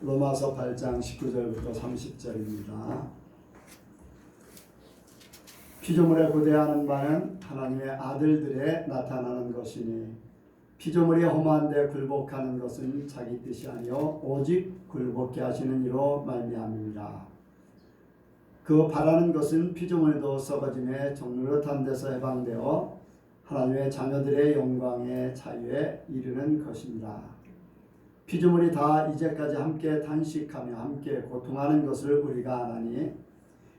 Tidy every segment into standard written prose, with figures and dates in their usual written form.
로마서 8장 19절부터 30절입니다. 피조물에 고대하는 바는 하나님의 아들들에 나타나는 것이니 피조물이 허무한데 굴복하는 것은 자기 뜻이 아니요 오직 굴복케 하시는 이로 말미암습니다. 그 바라는 것은 피조물도 썩어짐에 정노릇한 데서 해방되어 하나님의 자녀들의 영광의 자유에 이르는 것입니다. 피조물이 다 이제까지 함께 탄식하며 함께 고통하는 것을 우리가 아나니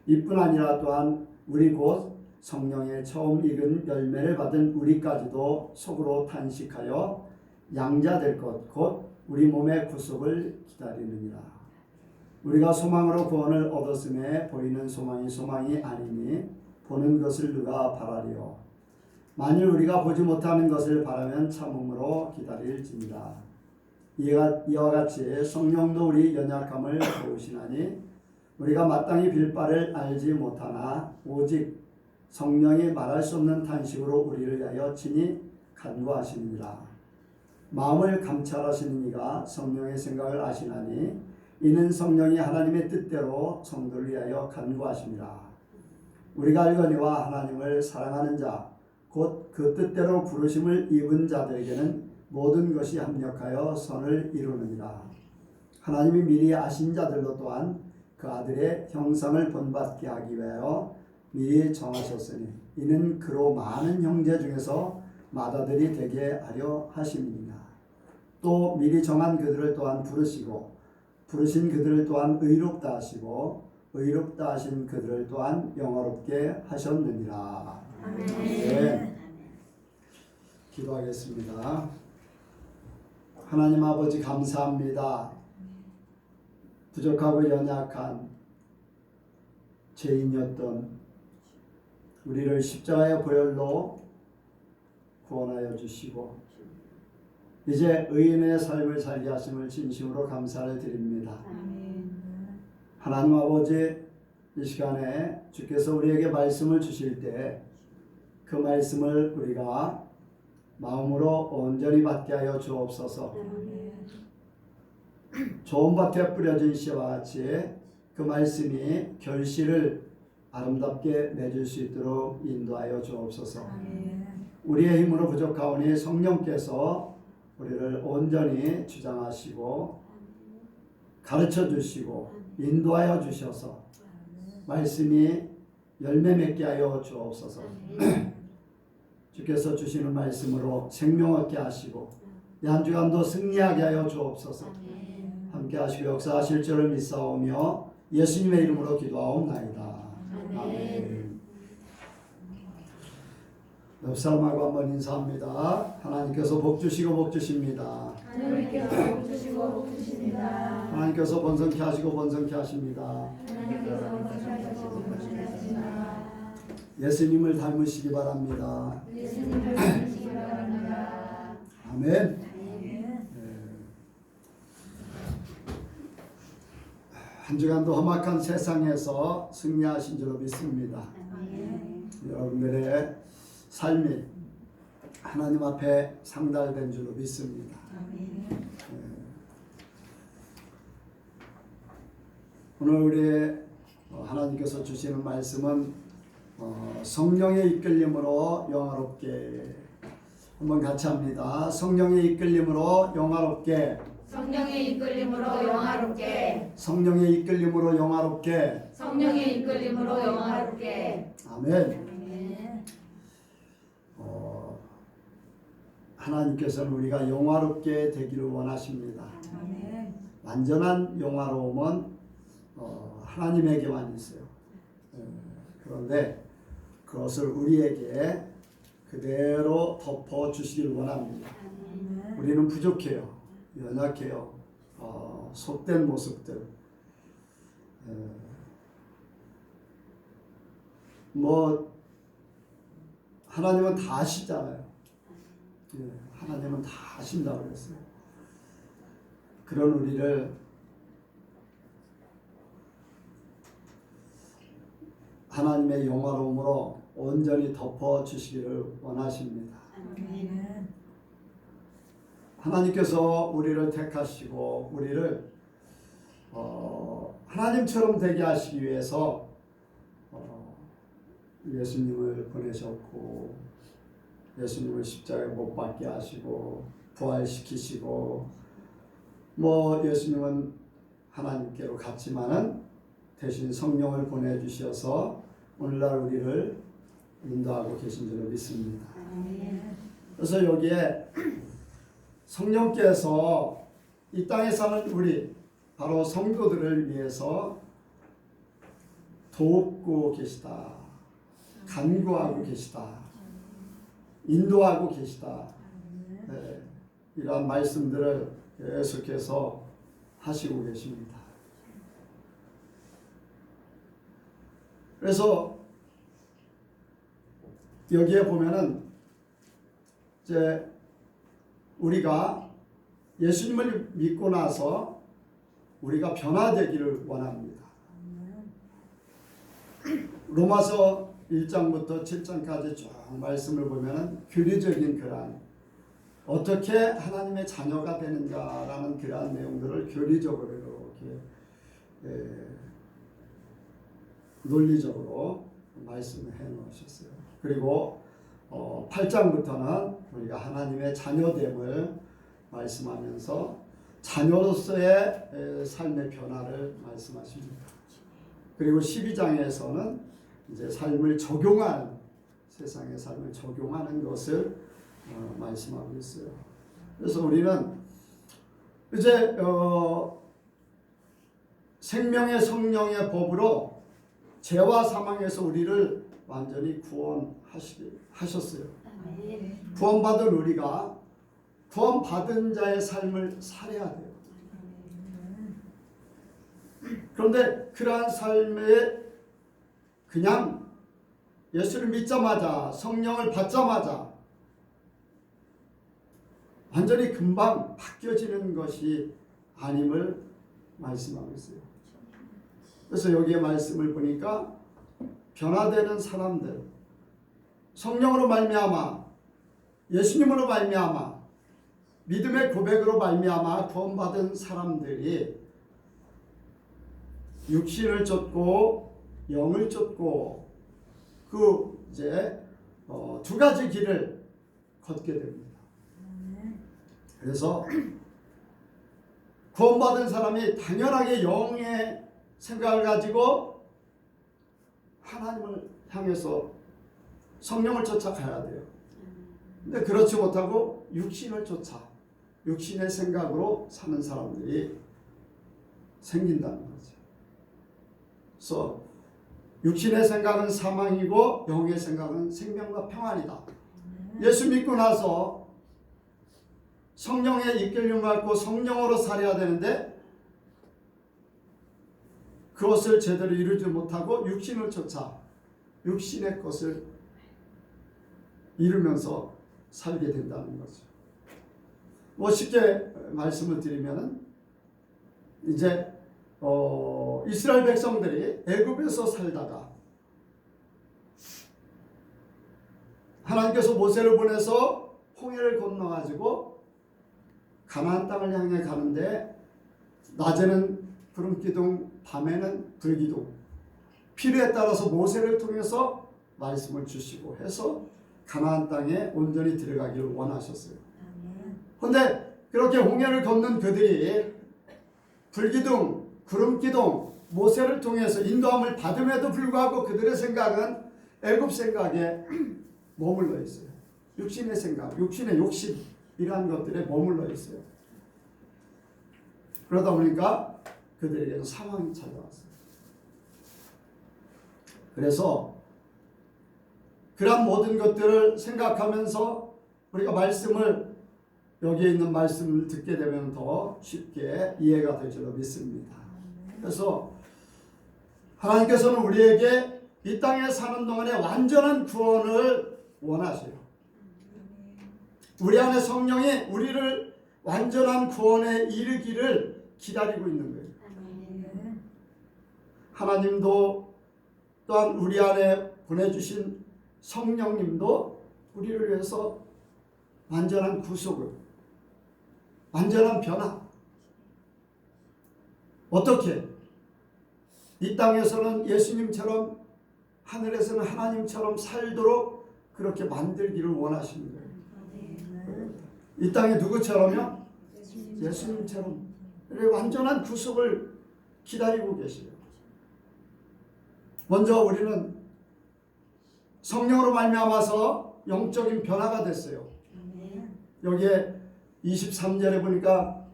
이뿐 아니라 또한 우리 곧 성령의 처음 익은 열매를 받은 우리까지도 속으로 탄식하여 양자될 것 곧 우리 몸의 구속을 기다리느니라. 우리가 소망으로 구원을 얻었음에 보이는 소망이 아니니 보는 것을 누가 바라리요. 만일 우리가 보지 못하는 것을 바라면 참음으로 기다릴지니라. 이와 같이 성령도 우리 연약함을 도우시나니 우리가 마땅히 빌 바를 알지 못하나 오직 성령이 말할 수 없는 탄식으로 우리를 위하여 친히 간구하시느니라. 마음을 감찰하시는 이가 성령의 생각을 아시나니 이는 성령이 하나님의 뜻대로 성도를 위하여 간구하십니다. 우리가 알거니와 하나님을 사랑하는 자 곧 그 뜻대로 부르심을 입은 자들에게는 모든 것이 합력하여 선을 이루느니라. 하나님이 미리 아신 자들로 또한 그 아들의 형상을 본받게 하기 위하여 미리 정하셨으니 이는 그로 많은 형제 중에서 맏아들이 되게 하려 하심이니라. 또 미리 정한 그들을 또한 부르시고 부르신 그들을 또한 의롭다 하시고 의롭다 하신 그들을 또한 영화롭게 하셨느니라. 아멘. 네. 기도하겠습니다. 하나님 아버지 감사합니다. 부족하고 연약한 죄인이었던 우리를 십자가의 보혈로 구원하여 주시고 이제 의인의 삶을 살게 하심을 진심으로 감사를 드립니다. 하나님 아버지, 이 시간에 주께서 우리에게 말씀을 주실 때 그 말씀을 우리가 마음으로 온전히 받게 하여 주옵소서. 좋은 밭에 뿌려진 씨와 같이 그 말씀이 결실을 아름답게 맺을 수 있도록 인도하여 주옵소서. 우리의 힘으로 부족하오니 성령께서 우리를 온전히 주장하시고 가르쳐 주시고 인도하여 주셔서 말씀이 열매 맺게 하여 주옵소서. 주께서 주시는 말씀으로 생명 얻게 하시고 이 한 주간도 승리하게 하여 주옵소서. 함께 하시고 역사하실 줄을 믿사오며 예수님의 이름으로 기도하옵나이다. 아멘. 옆 사람하고 한번 인사합니다. 하나님께서 복 주시고 복 주십니다. 하나님께서 복 주시고 복 주십니다. 하나님께서 번성케 하시고 번성케 하십니다. 하나님께서 번성케 하시고 번성케 하십니다. 예수님을 닮으시기 바랍니다. 예수님을 닮으시기 바랍니다. 아멘. 한 주간도 험악한 세상에서 승리하신 줄로 믿습니다. 여러분들의 삶이 하나님 앞에 상달된 줄로 믿습니다. 오늘 우리 하나님께서 주시는 말씀은 성령의 이끌림으로 영화롭게 한번 같이 합니다. 성령의 이끌림으로 영화롭게. 성령의 이끌림으로 영화롭게. 성령의 이끌림으로 영화롭게. 성령의 이끌림으로 영화롭게. 아멘. 하나님께서는 우리가 영화롭게 되기를 원하십니다. 완전한 영화로움은 하나님에게만 있어요. 그런데 그것을 우리에게 그대로 덮어 주시길 원합니다. 우리는 부족해요. 연약해요. 속된 모습들. 하나님은 다 아시잖아요. 하나님은 다 아신다고 그랬어요. 그런 우리를 하나님의 영화로움으로 온전히 덮어 주시기를 원하십니다. 하나님께서 우리를 택하시고 우리를 하나님처럼 되게 하시기 위해서 예수님을 보내셨고 예수님을 십자가에 못 박게 하시고 부활시키시고 뭐 예수님은 하나님께로 갔지만은 대신 성령을 보내주셔서 오늘날 우리를 인도하고 계신 줄로 믿습니다. 그래서 여기에 성령께서 이 땅에 사는 우리 바로 성도들을 위해서 돕고 계시다, 간구하고 계시다, 인도하고 계시다. 네, 이러한 말씀들을 계속해서 하시고 계십니다. 그래서 여기에 보면은 이제 우리가 예수님을 믿고 나서 우리가 변화되기를 원합니다. 로마서 1장부터 7장까지 쭉 말씀을 보면은 교리적인 그러한 어떻게 하나님의 자녀가 되는가라는 그러한 내용들을 교리적으로 이렇게 논리적으로 말씀을 해 놓으셨어요. 그리고 8장부터는 우리가 하나님의 자녀됨을 말씀하면서 자녀로서의 삶의 변화를 말씀하십니다. 그리고 12장에서는 이제 삶을 적용하는, 세상의 삶을 적용하는 것을 말씀하고 있어요. 그래서 우리는 이제 생명의 성령의 법으로 죄와 사망에서 우리를 완전히 구원하셨어요. 구원받은 우리가 구원받은 자의 삶을 살아야 돼요. 그런데 그러한 삶에 그냥 예수를 믿자마자, 성령을 받자마자 완전히 금방 바뀌어지는 것이 아님을 말씀하고 있어요. 그래서 여기에 말씀을 보니까 변화되는 사람들, 성령으로 말미암아, 예수님으로 말미암아, 믿음의 고백으로 말미암아 구원받은 사람들이 육신을 쫓고 영을 쫓고 그 이제 두 가지 길을 걷게 됩니다. 그래서 구원받은 사람이 당연하게 영의 생각을 가지고 하나님을 향해서 성령을 쫓아가야 돼요. 근데 그렇지 못하고 육신을 쫓아 육신의 생각으로 사는 사람들이 생긴다는 거죠. 그래서 육신의 생각은 사망이고 영의 생각은 생명과 평안이다. 예수 믿고 나서 성령의 이끌림 받고 성령으로 살아야 되는데 그것을 제대로 이루지 못하고 육신을 쫓아 육신의 것을 이루면서 살게 된다는 거죠. 뭐 쉽게 말씀을 드리면은 이제 이스라엘 백성들이 애굽에서 살다가 하나님께서 모세를 보내서 홍해를 건너가지고 가나안 땅을 향해 가는데 낮에는 구름 기둥, 밤에는 불 기둥, 필요에 따라서 모세를 통해서 말씀을 주시고 해서 가나안 땅에 온전히 들어가기를 원하셨어요. 그런데 그렇게 홍해를 걷는 그들이 불기둥, 구름기둥, 모세를 통해서 인도함을 받음에도 불구하고 그들의 생각은 애굽 생각에 머물러 있어요. 육신의 생각, 육신의 욕심 이러한 것들에 머물러 있어요. 그러다 보니까 그들에게는 상황이 찾아왔어요. 그래서 그런 모든 것들을 생각하면서 우리가 말씀을 여기에 있는 말씀을 듣게 되면 더 쉽게 이해가 될 줄로 믿습니다. 그래서 하나님께서는 우리에게 이 땅에 사는 동안에 완전한 구원을 원하세요. 우리 안에 성령이 우리를 완전한 구원에 이르기를 기다리고 있는 거예요. 하나님도 또한 우리 안에 보내주신 성령님도 우리를 위해서 완전한 구속을, 완전한 변화, 어떻게? 이 땅에서는 예수님처럼, 하늘에서는 하나님처럼 살도록 그렇게 만들기를 원하시는 거예요. 이 땅에 누구처럼요? 예수님처럼. 완전한 구속을 기다리고 계세요. 먼저 우리는 성령으로 말미암아서 영적인 변화가 됐어요. 여기에 23절에 보니까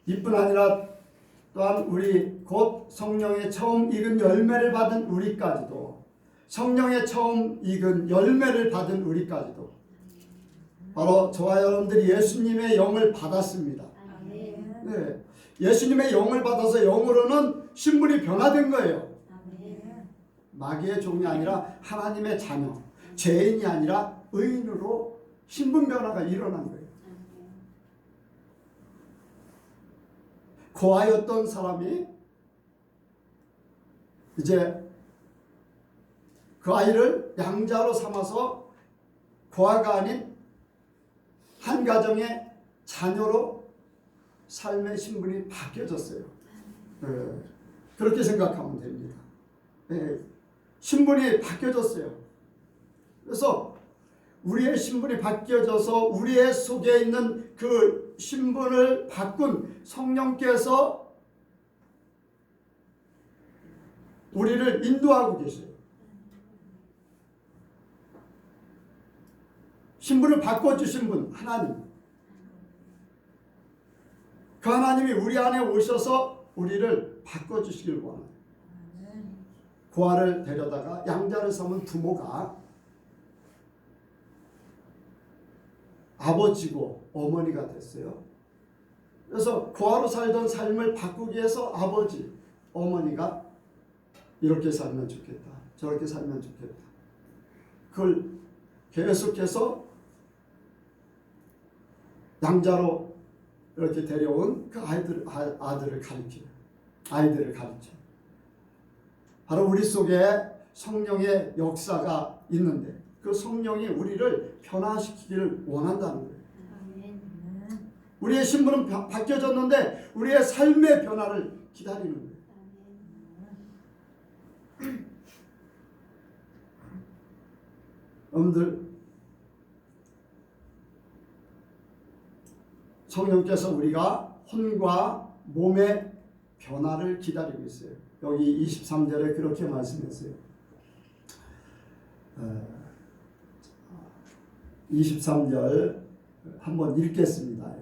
이뿐 아니라 또한 우리 곧 성령의 처음 익은 열매를 받은 우리까지도, 성령의 처음 익은 열매를 받은 우리까지도, 바로 저와 여러분들이 예수님의 영을 받았습니다. 네, 예수님의 영을 받아서 영으로는 신분이 변화된 거예요. 마귀의 종이 아니라 하나님의 자녀, 죄인이 아니라 의인으로 신분 변화가 일어난 거예요. 고아였던 사람이 이제 그 아이를 양자로 삼아서 고아가 아닌 한 가정의 자녀로 삶의 신분이 바뀌어졌어요. 그렇게 생각하면 됩니다. 신분이 바뀌어졌어요. 그래서 우리의 신분이 바뀌어져서 우리의 속에 있는 그 신분을 바꾼 성령께서 우리를 인도하고 계세요. 신분을 바꿔주신 분 하나님. 그 하나님이 우리 안에 오셔서 우리를 바꿔주시길 원합니다. 고아를 데려다가 양자를 삼은 부모가 아버지고 어머니가 됐어요. 그래서 고아로 살던 삶을 바꾸기 위해서 아버지, 어머니가 이렇게 살면 좋겠다, 저렇게 살면 좋겠다. 그걸 계속해서 양자로 이렇게 데려온 그 아이들을 가르쳐. 바로 우리 속에 성령의 역사가 있는데 그 성령이 우리를 변화시키기를 원한다는 거예요. 우리의 신분은 바뀌어졌는데 우리의 삶의 변화를 기다리는 거예요. 여러분들, 성령께서 우리가 혼과 몸의 변화를 기다리고 있어요. 여기 23절에 그렇게 말씀했어요. 23절 한번 읽겠습니다.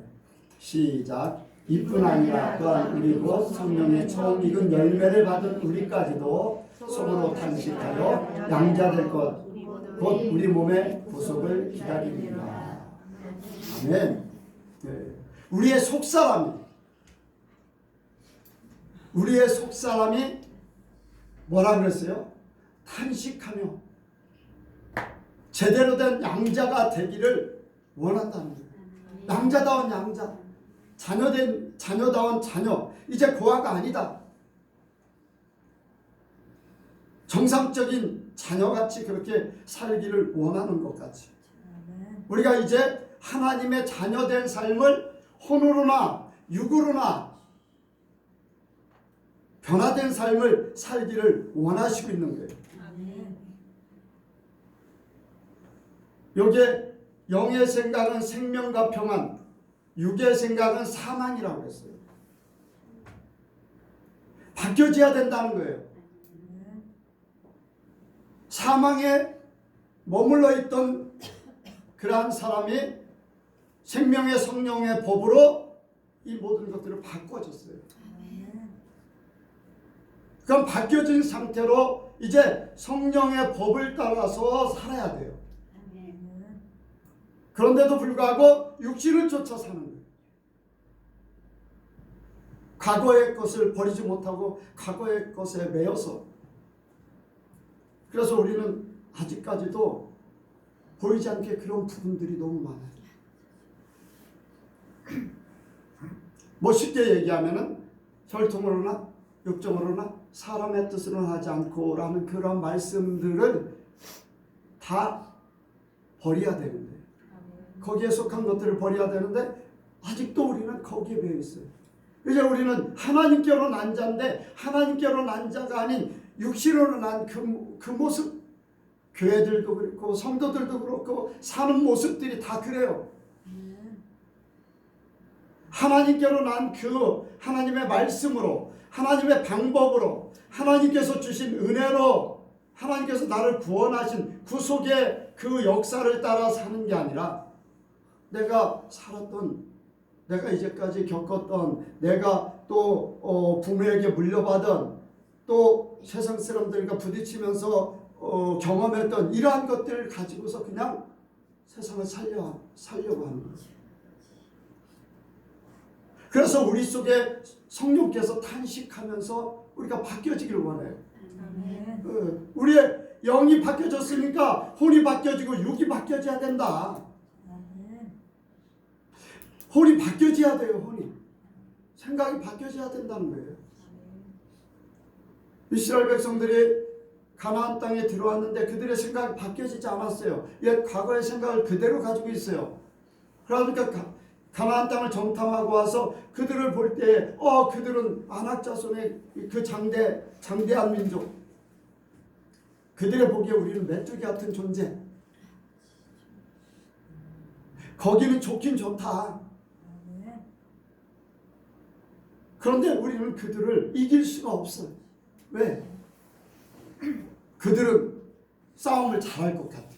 시작. 이뿐 아니라 또한 우리 곧 성령의 처음 익은 열매를 받은 우리까지도 속으로 탄식하여 양자될 것 곧 우리 몸의 구속을 기다립니다. 아멘. 우리의 속사람이 뭐라 그랬어요? 탄식하며 제대로 된 양자가 되기를 원한다는 거예요. 양자다운 양자, 자녀다운 자녀. 이제 고아가 아니다. 정상적인 자녀같이 그렇게 살기를 원하는 것 같이. 우리가 이제 하나님의 자녀된 삶을 혼으로나 육으로나 변화된 삶을 살기를 원하시고 있는 거예요. 여기에 영의 생각은 생명과 평안, 육의 생각은 사망이라고 했어요. 바뀌어져야 된다는 거예요. 사망에 머물러 있던 그러한 사람이 생명의 성령의 법으로 이 모든 것들을 바꿔줬어요. 그럼 바뀌어진 상태로 이제 성령의 법을 따라서 살아야 돼요. 그런데도 불구하고 육신을 쫓아 사는 거예요. 과거의 것을 버리지 못하고 과거의 것에 매여서. 그래서 우리는 아직까지도 보이지 않게 그런 부분들이 너무 많아요. 뭐 쉽게 얘기하면은 혈통으로나 육정으로나 사람의 뜻으로는 하지 않고 라는 그런 말씀들을 다 버려야 되는데, 거기에 속한 것들을 버려야 되는데 아직도 우리는 거기에 매여 있어요. 이제 우리는 하나님께로 난 자인데 하나님께로 난 자가 아닌 육신으로 난 그 모습, 교회들도 그렇고 성도들도 그렇고 사는 모습들이 다 그래요. 하나님께로 난 그 하나님의 말씀으로, 하나님의 방법으로, 하나님께서 주신 은혜로, 하나님께서 나를 구원하신 구속의 그 역사를 따라 사는 게 아니라 내가 살았던, 내가 이제까지 겪었던, 내가 또 부모에게 물려받은, 또 세상 사람들과 부딪히면서 경험했던 이러한 것들을 가지고서 그냥 세상을 살려고 하는 거죠. 그래서 우리 속에 성령께서 탄식하면서 우리가 바뀌어지기를 원해요. 우리의 영이 바뀌어졌으니까 혼이 바뀌어지고 육이 바뀌어져야 된다. 혼이 바뀌어져야 돼요. 혼이. 생각이 바뀌어져야 된다는 거예요. 이스라엘 백성들이 가나안 땅에 들어왔는데 그들의 생각이 바뀌어지지 않았어요. 옛 과거의 생각을 그대로 가지고 있어요. 그러니까 가나안 땅을 정탐하고 와서 그들을 볼 때 그들은 아낙 자손의 그 장대한 민족, 그들의 보기에 우리는 메뚜기 같은 존재, 거기는 좋긴 좋다. 그런데 우리는 그들을 이길 수가 없어요. 왜? 그들은 싸움을 잘할 것 같아요.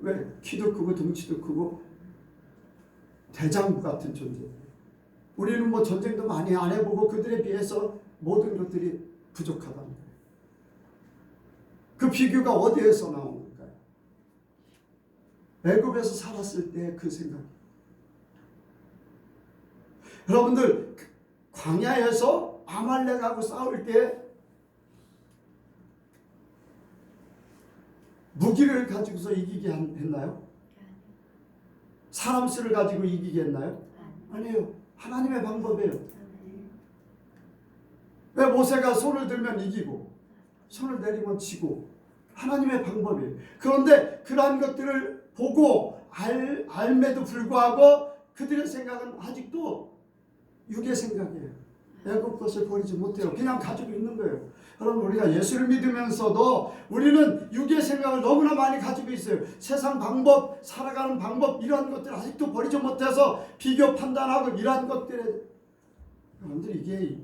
왜? 키도 크고 덩치도 크고 대장부 같은 존재. 우리는 뭐 전쟁도 많이 안 해보고 그들에 비해서 모든 것들이 부족하다는 거예요. 그 비교가 어디에서 나오는가요? 애굽에서 살았을 때 그 생각. 여러분들 광야에서 아말렉하고 싸울 때 무기를 가지고서 이기게 했나요? 사람 수를 가지고 이기게 했나요? 아니에요. 하나님의 방법이에요. 왜 모세가 손을 들면 이기고 손을 내리면 지고, 하나님의 방법이에요. 그런데 그러한 것들을 보고 알매도 불구하고 그들의 생각은 아직도 육의 생각이에요. 애굽 것을 버리지 못해요. 그냥 가지고 있는 거예요. 여러분, 우리가 예수를 믿으면서도 우리는 육의 생각을 너무나 많이 가지고 있어요. 세상 방법, 살아가는 방법, 이러한 것들 아직도 버리지 못해서 비교 판단하고 이러한 것들에, 여러분들 이게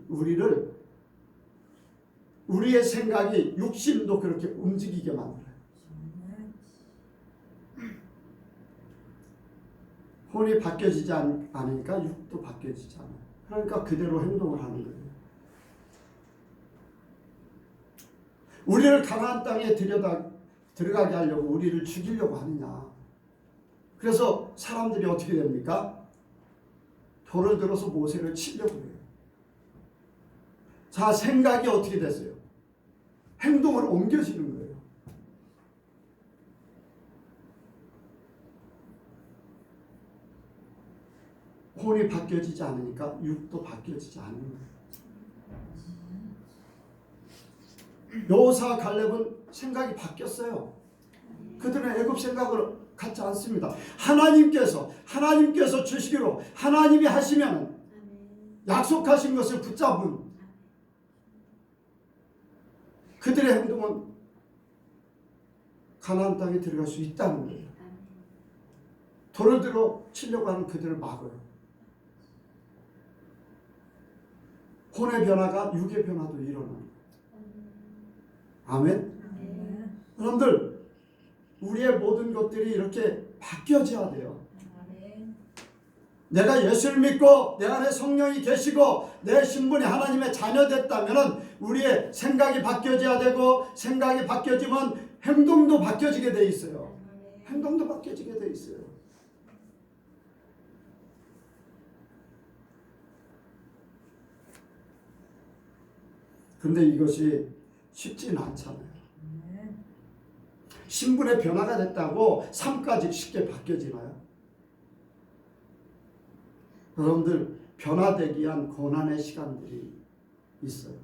우리의 생각이 육신도 그렇게 움직이게 만들어요. 혼이 바뀌어지지 않으니까 육도 바뀌어지지 않아요. 그러니까 그대로 행동을 하는 거예요. 우리를 가나안 땅에 들어가게 하려고 우리를 죽이려고 하느냐. 그래서 사람들이 어떻게 됩니까? 돌을 들어서 모세를 치려고 해요. 자, 생각이 어떻게 됐어요? 행동으로 옮겨지는 거예요. 혼이 바뀌어지지 않으니까 육도 바뀌어지지 않는 거예요. 여호수아 갈렙은 생각이 바뀌었어요. 그들은 애굽 생각을 갖지 않습니다. 하나님께서 주시기로, 하나님이 하시면 약속하신 것을 붙잡은 그들의 행동은 가나안 땅에 들어갈 수 있다는 거예요. 돌을 들어 치려고 하는 그들을 막아요. 혼의 변화가 육의 변화도 일어나는 거예요. 아멘? 여러분들, 우리의 모든 것들이 이렇게 바뀌어져야 돼요. 내가 예수를 믿고 내 안에 성령이 계시고 내 신분이 하나님의 자녀 됐다면 우리의 생각이 바뀌어져야 되고, 생각이 바뀌어지면 행동도 바뀌어지게 돼 있어요. 행동도 바뀌어지게 돼 있어요. 근데 이것이 쉽지는 않잖아요. 신분의 변화가 됐다고 삶까지 쉽게 바뀌어지나요? 여러분들, 변화되기 위한 고난의 시간들이 있어요.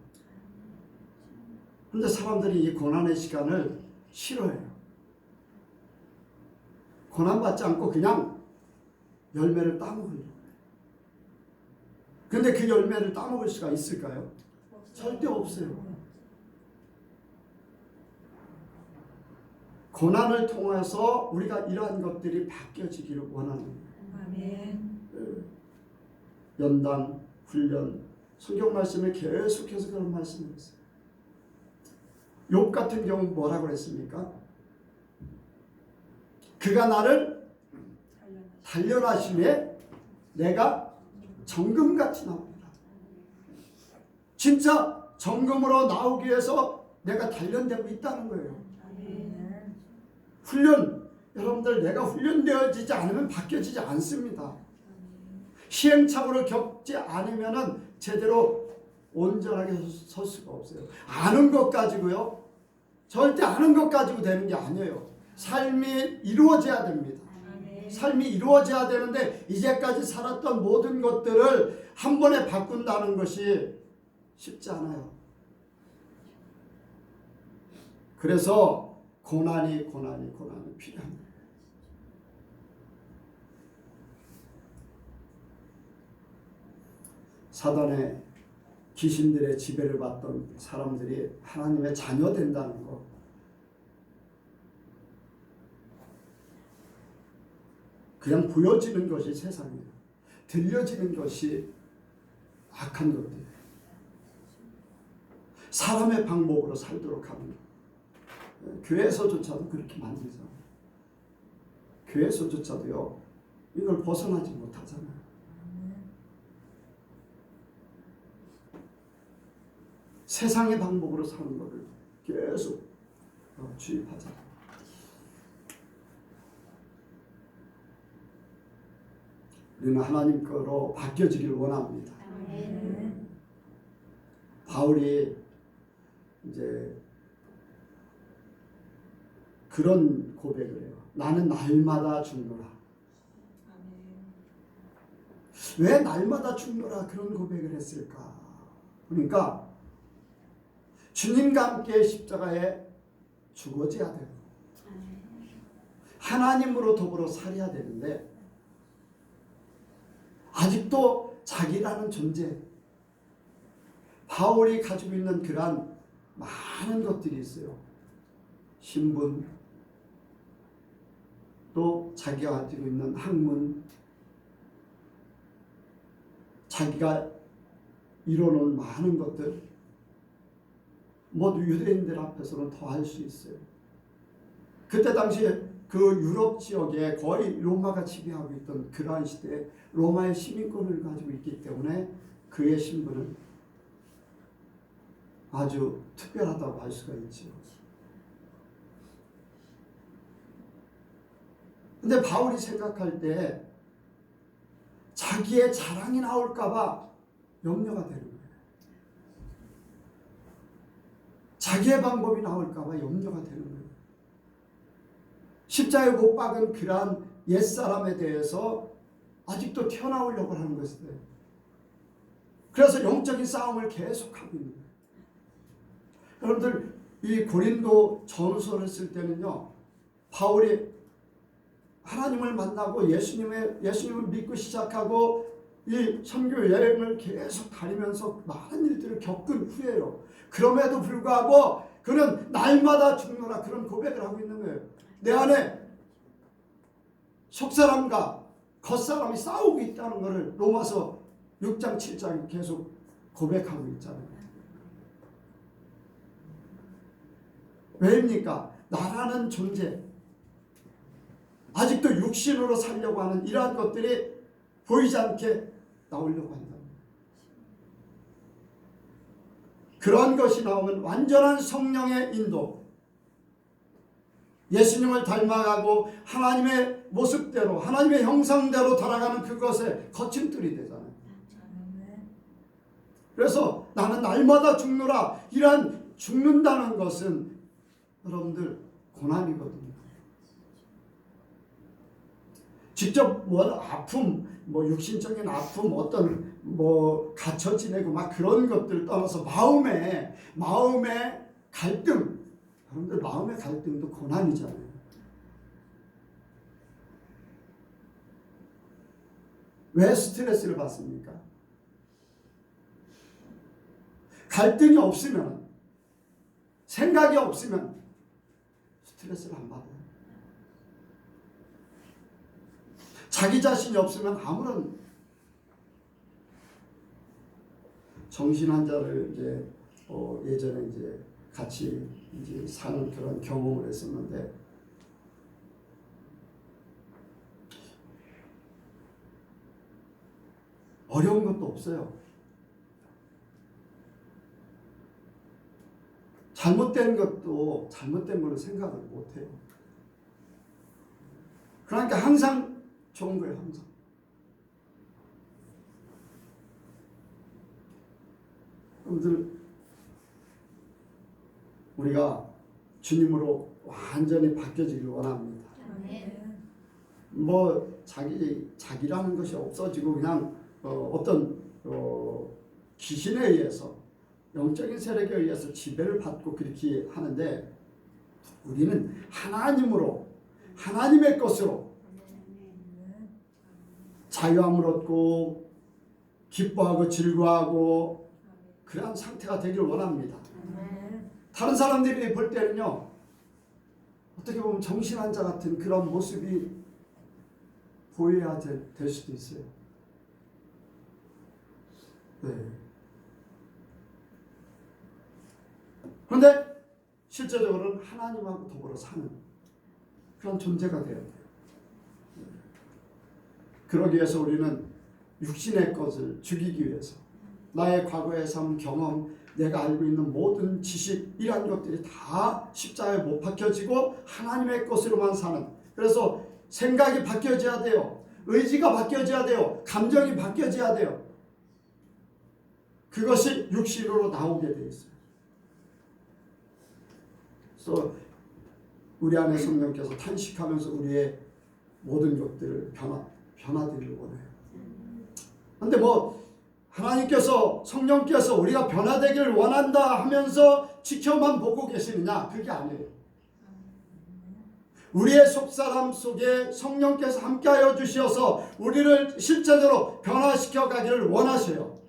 근데 사람들이 이 고난의 시간을 싫어해요. 고난받지 않고 그냥 열매를 따먹으려고 해요. 근데 그 열매를 따먹을 수가 있을까요? 절대 없어요. 고난을 통해서 우리가 이러한 것들이 바뀌어지기를 원하는 거예요. 아멘. 연단, 훈련, 성경 말씀에 계속해서 그런 말씀을 했어요. 욥 같은 경우 뭐라고 그랬습니까? 그가 나를 단련하심에 내가 정금같이 나옵니다. 진짜 정금으로 나오기 위해서 내가 단련되고 있다는 거예요. 훈련, 여러분들 내가 훈련되어지지 않으면 바뀌어지지 않습니다. 시행착오를 겪지 않으면 제대로 온전하게 설 수가 없어요. 아는 것 가지고요. 절대 아는 것 가지고 되는 게 아니에요. 삶이 이루어져야 됩니다. 삶이 이루어져야 되는데 이제까지 살았던 모든 것들을 한 번에 바꾼다는 것이 쉽지 않아요. 그래서 고난이 필요합니다. 사단의 귀신들의 지배를 받던 사람들이 하나님의 자녀 된다는 것, 그냥 보여지는 것이 세상이에요. 들려지는 것이 악한 것들이에요. 사람의 방법으로 살도록 하는 것. 교회에서조차도 그렇게 만들잖아요. 교회에서조차도요, 이걸 벗어나지 못하잖아요. 세상의 방법으로 사는 것을 계속 주입하잖아요. 우리는 하나님 거로 바뀌어지기를 원합니다. 바울이 이제 그런 고백을 해요. 나는 날마다 죽노라. 왜 날마다 죽노라 그런 고백을 했을까? 그러니까 주님과 함께 십자가에 죽어져야 되고 하나님으로 더불어 살아야 되는데 아직도 자기라는 존재, 바울이 가지고 있는 그러한 많은 것들이 있어요. 신분, 또 자기가 가지고 있는 학문, 자기가 이뤄놓은 많은 것들, 모두 유대인들 앞에서는 더 할 수 있어요. 그때 당시에 그 유럽 지역에 거의 로마가 지배하고 있던 그러한 시대에 로마의 시민권을 가지고 있기 때문에 그의 신분은 아주 특별하다고 할 수가 있죠. 근데 바울이 생각할 때 자기의 자랑이 나올까봐 염려가 되는 거예요. 자기의 방법이 나올까봐 염려가 되는 거예요. 십자가에 못 박은 그러한 옛사람에 대해서 아직도 튀어나오려고 하는 것이에요. 그래서 영적인 싸움을 계속하고 있는 거예요. 여러분들 이 고린도 전후서를 쓸 때는요, 바울이 하나님을 만나고 예수님을 믿고 시작하고 이 선교 여행을 계속 다니면서 많은 일들을 겪은 후에요. 그럼에도 불구하고 그는 날마다 죽노라 그런 고백을 하고 있는 거예요. 내 안에 속사람과 겉사람이 싸우고 있다는 것을 로마서 6장 7장 계속 고백하고 있잖아요. 왜입니까? 나라는 존재, 아직도 육신으로 살려고 하는 이러한 것들이 보이지 않게 나오려고 한다. 그런 것이 나오면 완전한 성령의 인도, 예수님을 닮아가고 하나님의 모습대로 하나님의 형상대로 달아가는 그것에 거침돌이 되잖아요. 그래서 나는 날마다 죽노라, 이러한 죽는다는 것은 여러분들 고난이거든요. 직접 아픔, 육신적인 아픔, 어떤 갇혀 지내고 막 그런 것들 떠나서 마음의 갈등, 여러분들 마음의 갈등도 고난이잖아요. 왜 스트레스를 받습니까? 갈등이 없으면, 생각이 없으면 스트레스를 안 받아요. 자기 자신이 없으면 아무런 정신 환자를 이제 예전에 이제 같이 이제 사는 그런 경험을 했었는데, 어려운 것도 없어요. 잘못된 것도 잘못된 걸로 생각을 못해요. 그러니까 항상 좋은 거예요. 항상. 여러분들, 우리가 주님으로 완전히 바뀌어지길 원합니다. 뭐 자기라는 것이 없어지고 그냥 어떤 귀신에 의해서, 영적인 세력에 의해서 지배를 받고 그렇게 하는데, 우리는 하나님으로, 하나님의 것으로 자유함을 얻고 기뻐하고 즐거워하고 그러한 상태가 되길 원합니다. 다른 사람들이 볼 때는요, 어떻게 보면 정신환자 같은 그런 모습이 보여야 될 수도 있어요. 네. 그런데 실제적으로는 하나님하고 더불어 사는 그런 존재가 되어야 돼요. 그러기 위해서 우리는 육신의 것을 죽이기 위해서, 나의 과거의 삶, 경험, 내가 알고 있는 모든 지식, 이러한 것들이 다 십자가에 못 박혀지고 하나님의 것으로만 사는, 그래서 생각이 바뀌어져야 돼요. 의지가 바뀌어져야 돼요. 감정이 바뀌어져야 돼요. 그것이 육신으로 나오게 돼 있어요. 그래서 우리 안에 성령께서 탄식하면서 우리의 모든 것들을 변화되기를 원해요. 그런데 하나님께서, 성령께서 우리가 변화되기를 원한다 하면서 지켜만 보고 계시느냐? 그게 아니에요. 우리의 속사람 속에 성령께서 함께하여 주셔서 우리를 실제적으로 변화시켜 가기를 원하셔요.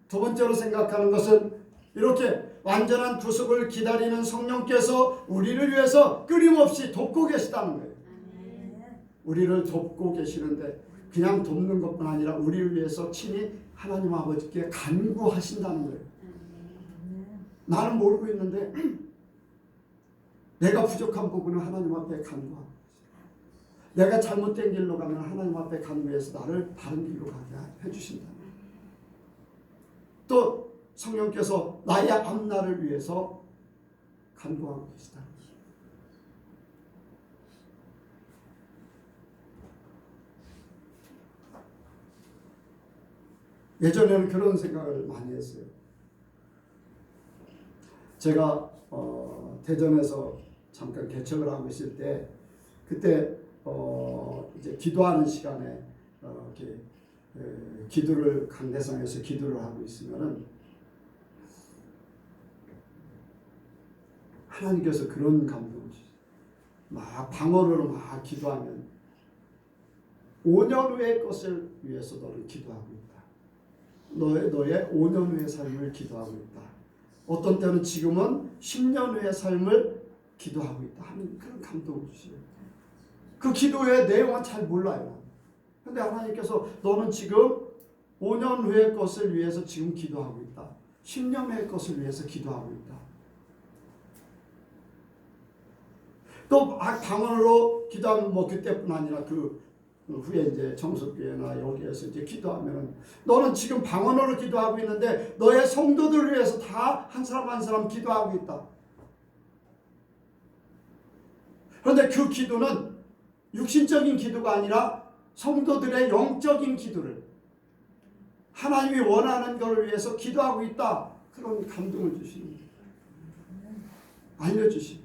두 번째로 생각하는 것은, 이렇게 완전한 구속을 기다리는 성령께서 우리를 위해서 끊임없이 돕고 계시다는 거예요. 우리를 돕고 계시는데, 그냥 돕는 것뿐 아니라 우리를 위해서 친히 하나님 아버지께 간구하신다는 거예요. 나는 모르고 있는데 내가 부족한 부분을 하나님 앞에 간구하고, 내가 잘못된 길로 가면 하나님 앞에 간구해서 나를 바른 길로 가게 해주신다. 또 성령께서 나의 앞날을 위해서 간구하고 계시다. 예전에는 그런 생각을 많이 했어요. 제가 대전에서 잠깐 개척을 하고 있을 때, 그때 이제 기도하는 시간에 이렇게 기도를 강대상에서 기도를 하고 있으면은 하나님께서 그런 감동을 주세요. 막 방언으로 막 기도하면 5년 후의 것을 위해서 너를 기도하고 있다. 너의 5년 후의 삶을 기도하고 있다. 어떤 때는 지금은 10년 후의 삶을 기도하고 있다 하는 그런 감동을 주시요. 그 기도의 내용은 잘 몰라요. 근데 하나님께서 너는 지금 5년 후의 것을 위해서 지금 기도하고 있다. 10년 후의 것을 위해서 기도하고 있다. 또 방언으로 기도하면 그때뿐 아니라 그 후에 이제 정석교회나 여기에서 이제 기도하면, 너는 지금 방언으로 기도하고 있는데 너의 성도들을 위해서 다 한 사람 한 사람 기도하고 있다. 그런데 그 기도는 육신적인 기도가 아니라 성도들의 영적인 기도를, 하나님이 원하는 것을 위해서 기도하고 있다. 그런 감동을 주시는 거예요. 알려주시는.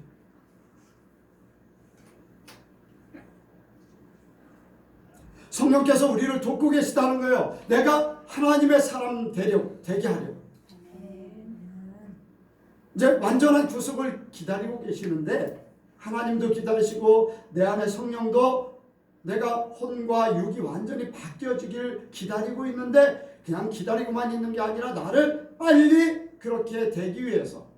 성령께서 우리를 돕고 계시다는 거예요. 내가 하나님의 사람 되게 하려고. 이제 완전한 구속을 기다리고 계시는데, 하나님도 기다리시고 내 안에 성령도 내가 혼과 육이 완전히 바뀌어지길 기다리고 있는데, 그냥 기다리고만 있는 게 아니라 나를 빨리 그렇게 되기 위해서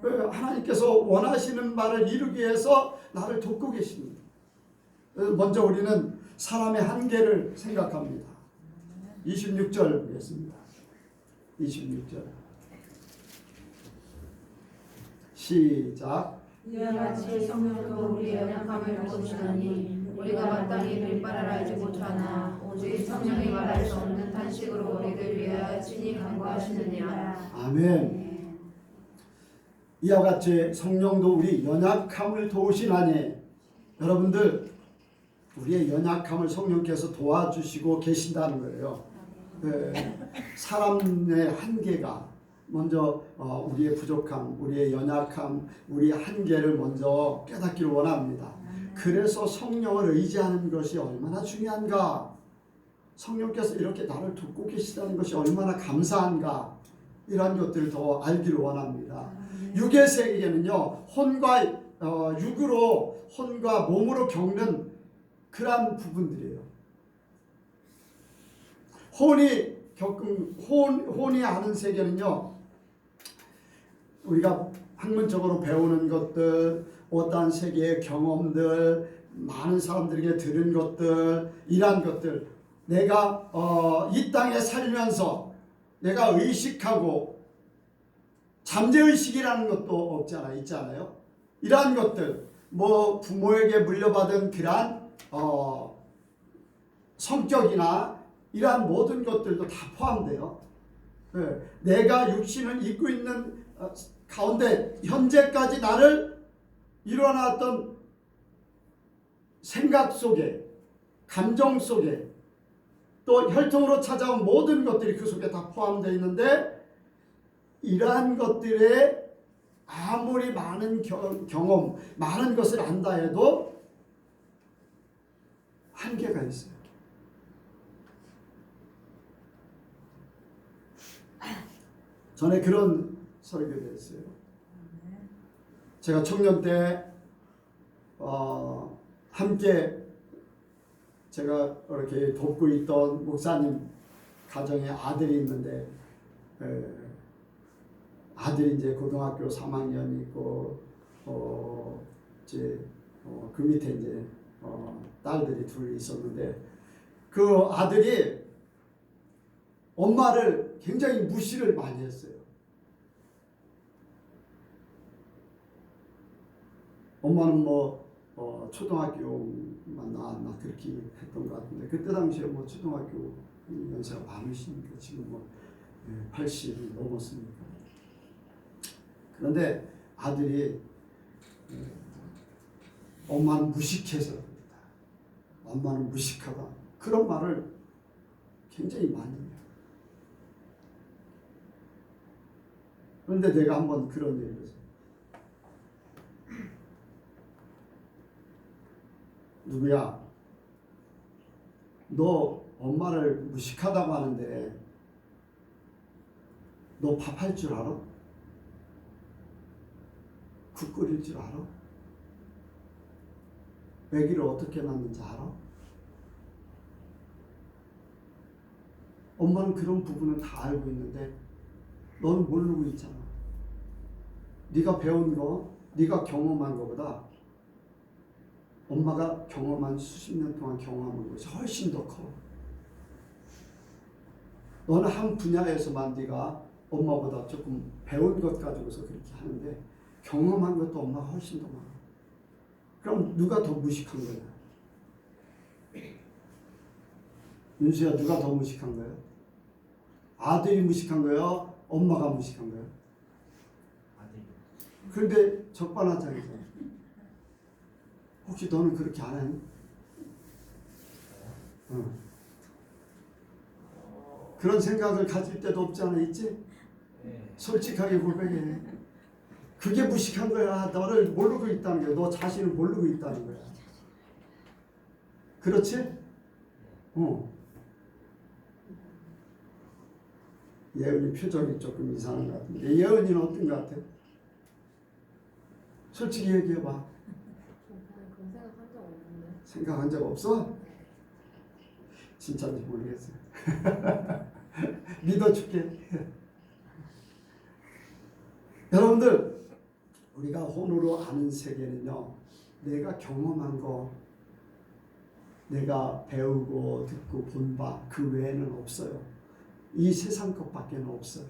하나님께서 원하시는 바를 이루기 위해서 나를 돕고 계십니다. 먼저 우리는 사람의 한계를 생각합니다. 26절 보겠습니다. 26절 시작. 이와 같이 성령도 우리의 연약함을 보시나니 우리가 마땅히 빌바를 알지 못하나 오직 성령이 말할 수 없는 탄식으로 우리를 위하여 친히 간구하시느니라. 아멘. 이와 같이 성령도 우리 연약함을 도우시나니, 여러분들 우리의 연약함을 성령께서 도와주시고 계신다는 거예요. 사람의 한계가 먼저 우리의 부족함, 우리의 연약함, 우리의 한계를 먼저 깨닫기를 원합니다. 그래서 성령을 의지하는 것이 얼마나 중요한가, 성령께서 이렇게 나를 돕고 계시다는 것이 얼마나 감사한가, 이러한 것들을 더 알기를 원합니다. 육의 세계는요, 혼과 육으로, 혼과 몸으로 겪는 그러한 부분들이에요. 혼이 아는 세계는요, 우리가 학문적으로 배우는 것들, 어떠한 세계의 경험들, 많은 사람들에게 들은 것들, 이러한 것들, 내가 이 땅에 살면서 내가 의식하고, 잠재의식이라는 것도 있잖아요. 이러한 것들, 뭐 부모에게 물려받은 그러한 성격이나 이러한 모든 것들도 다 포함돼요. 내가 육신을 입고 있는 가운데 현재까지 나를 일어났던 생각 속에, 감정 속에, 또 혈통으로 찾아온 모든 것들이 그 속에 다 포함되어 있는데, 이러한 것들에 아무리 많은 경험, 많은 것을 안다 해도 한계가 있어요. 전에 그런 설교를 했어요. 제가 청년 때 함께 제가 이렇게 돕고 있던 목사님 가정에 아들이 있는데, 아들이 이제 고등학교 3학년 있고 그 밑에 이제 딸들이 둘 있었는데, 그 아들이 엄마를 굉장히 무시를 많이 했어요. 엄마는 초등학교만 나왔나 그렇게 했던 것 같은데, 그때 당시에 초등학교 연세가 많으시니까 지금 80이 넘었으니까. 그런데 아들이 엄마는 무식해서 그렇다, 엄마는 무식하다, 그런 말을 굉장히 많이 해요. 그런데 내가 한번 그런 얘기를 했어요. 누구야, 너 엄마를 무식하다고 하는데 너 밥할 줄 알아? 국 끓일 줄 알아? 아기를 어떻게 낳는지 알아? 엄마는 그런 부분은 다 알고 있는데 너는 모르고 있잖아. 네가 배운 거, 네가 경험한 거보다 엄마가 경험한 수십 년 동안 경험한 것이 훨씬 더 커. 너는 한 분야에서만 네가 엄마보다 조금 배운 것 가지고서 그렇게 하는데, 경험한 것도 엄마가 훨씬 더 많아. 그럼 누가 더 무식한 거야? 윤수야, 누가 더 무식한 거야? 아들이 무식한 거야? 엄마가 무식한 거야? 아들이. 그런데 적반하장이잖아. 혹시 너는 그렇게 안 하니? 그런 생각을 가질 때도 없지 않아 있지? 솔직하게 고백해. 그게 무식한 거야. 너를 모르고 있다는 거야. 너 자신을 모르고 있다는 거야. 그렇지? 예은이 표정이 조금 이상한 것 같은데, 예은이는 어떤 것 같아? 솔직히 얘기해봐. 그런 생각한 적 없는데. 생각한 적 없어? 진짜인지 모르겠어요. 믿어줄게. 여러분들, 우리가 혼으로 아는 세계는요, 내가 경험한 거, 내가 배우고 듣고 본 바 그 외에는 없어요. 이 세상 것밖에 없어요.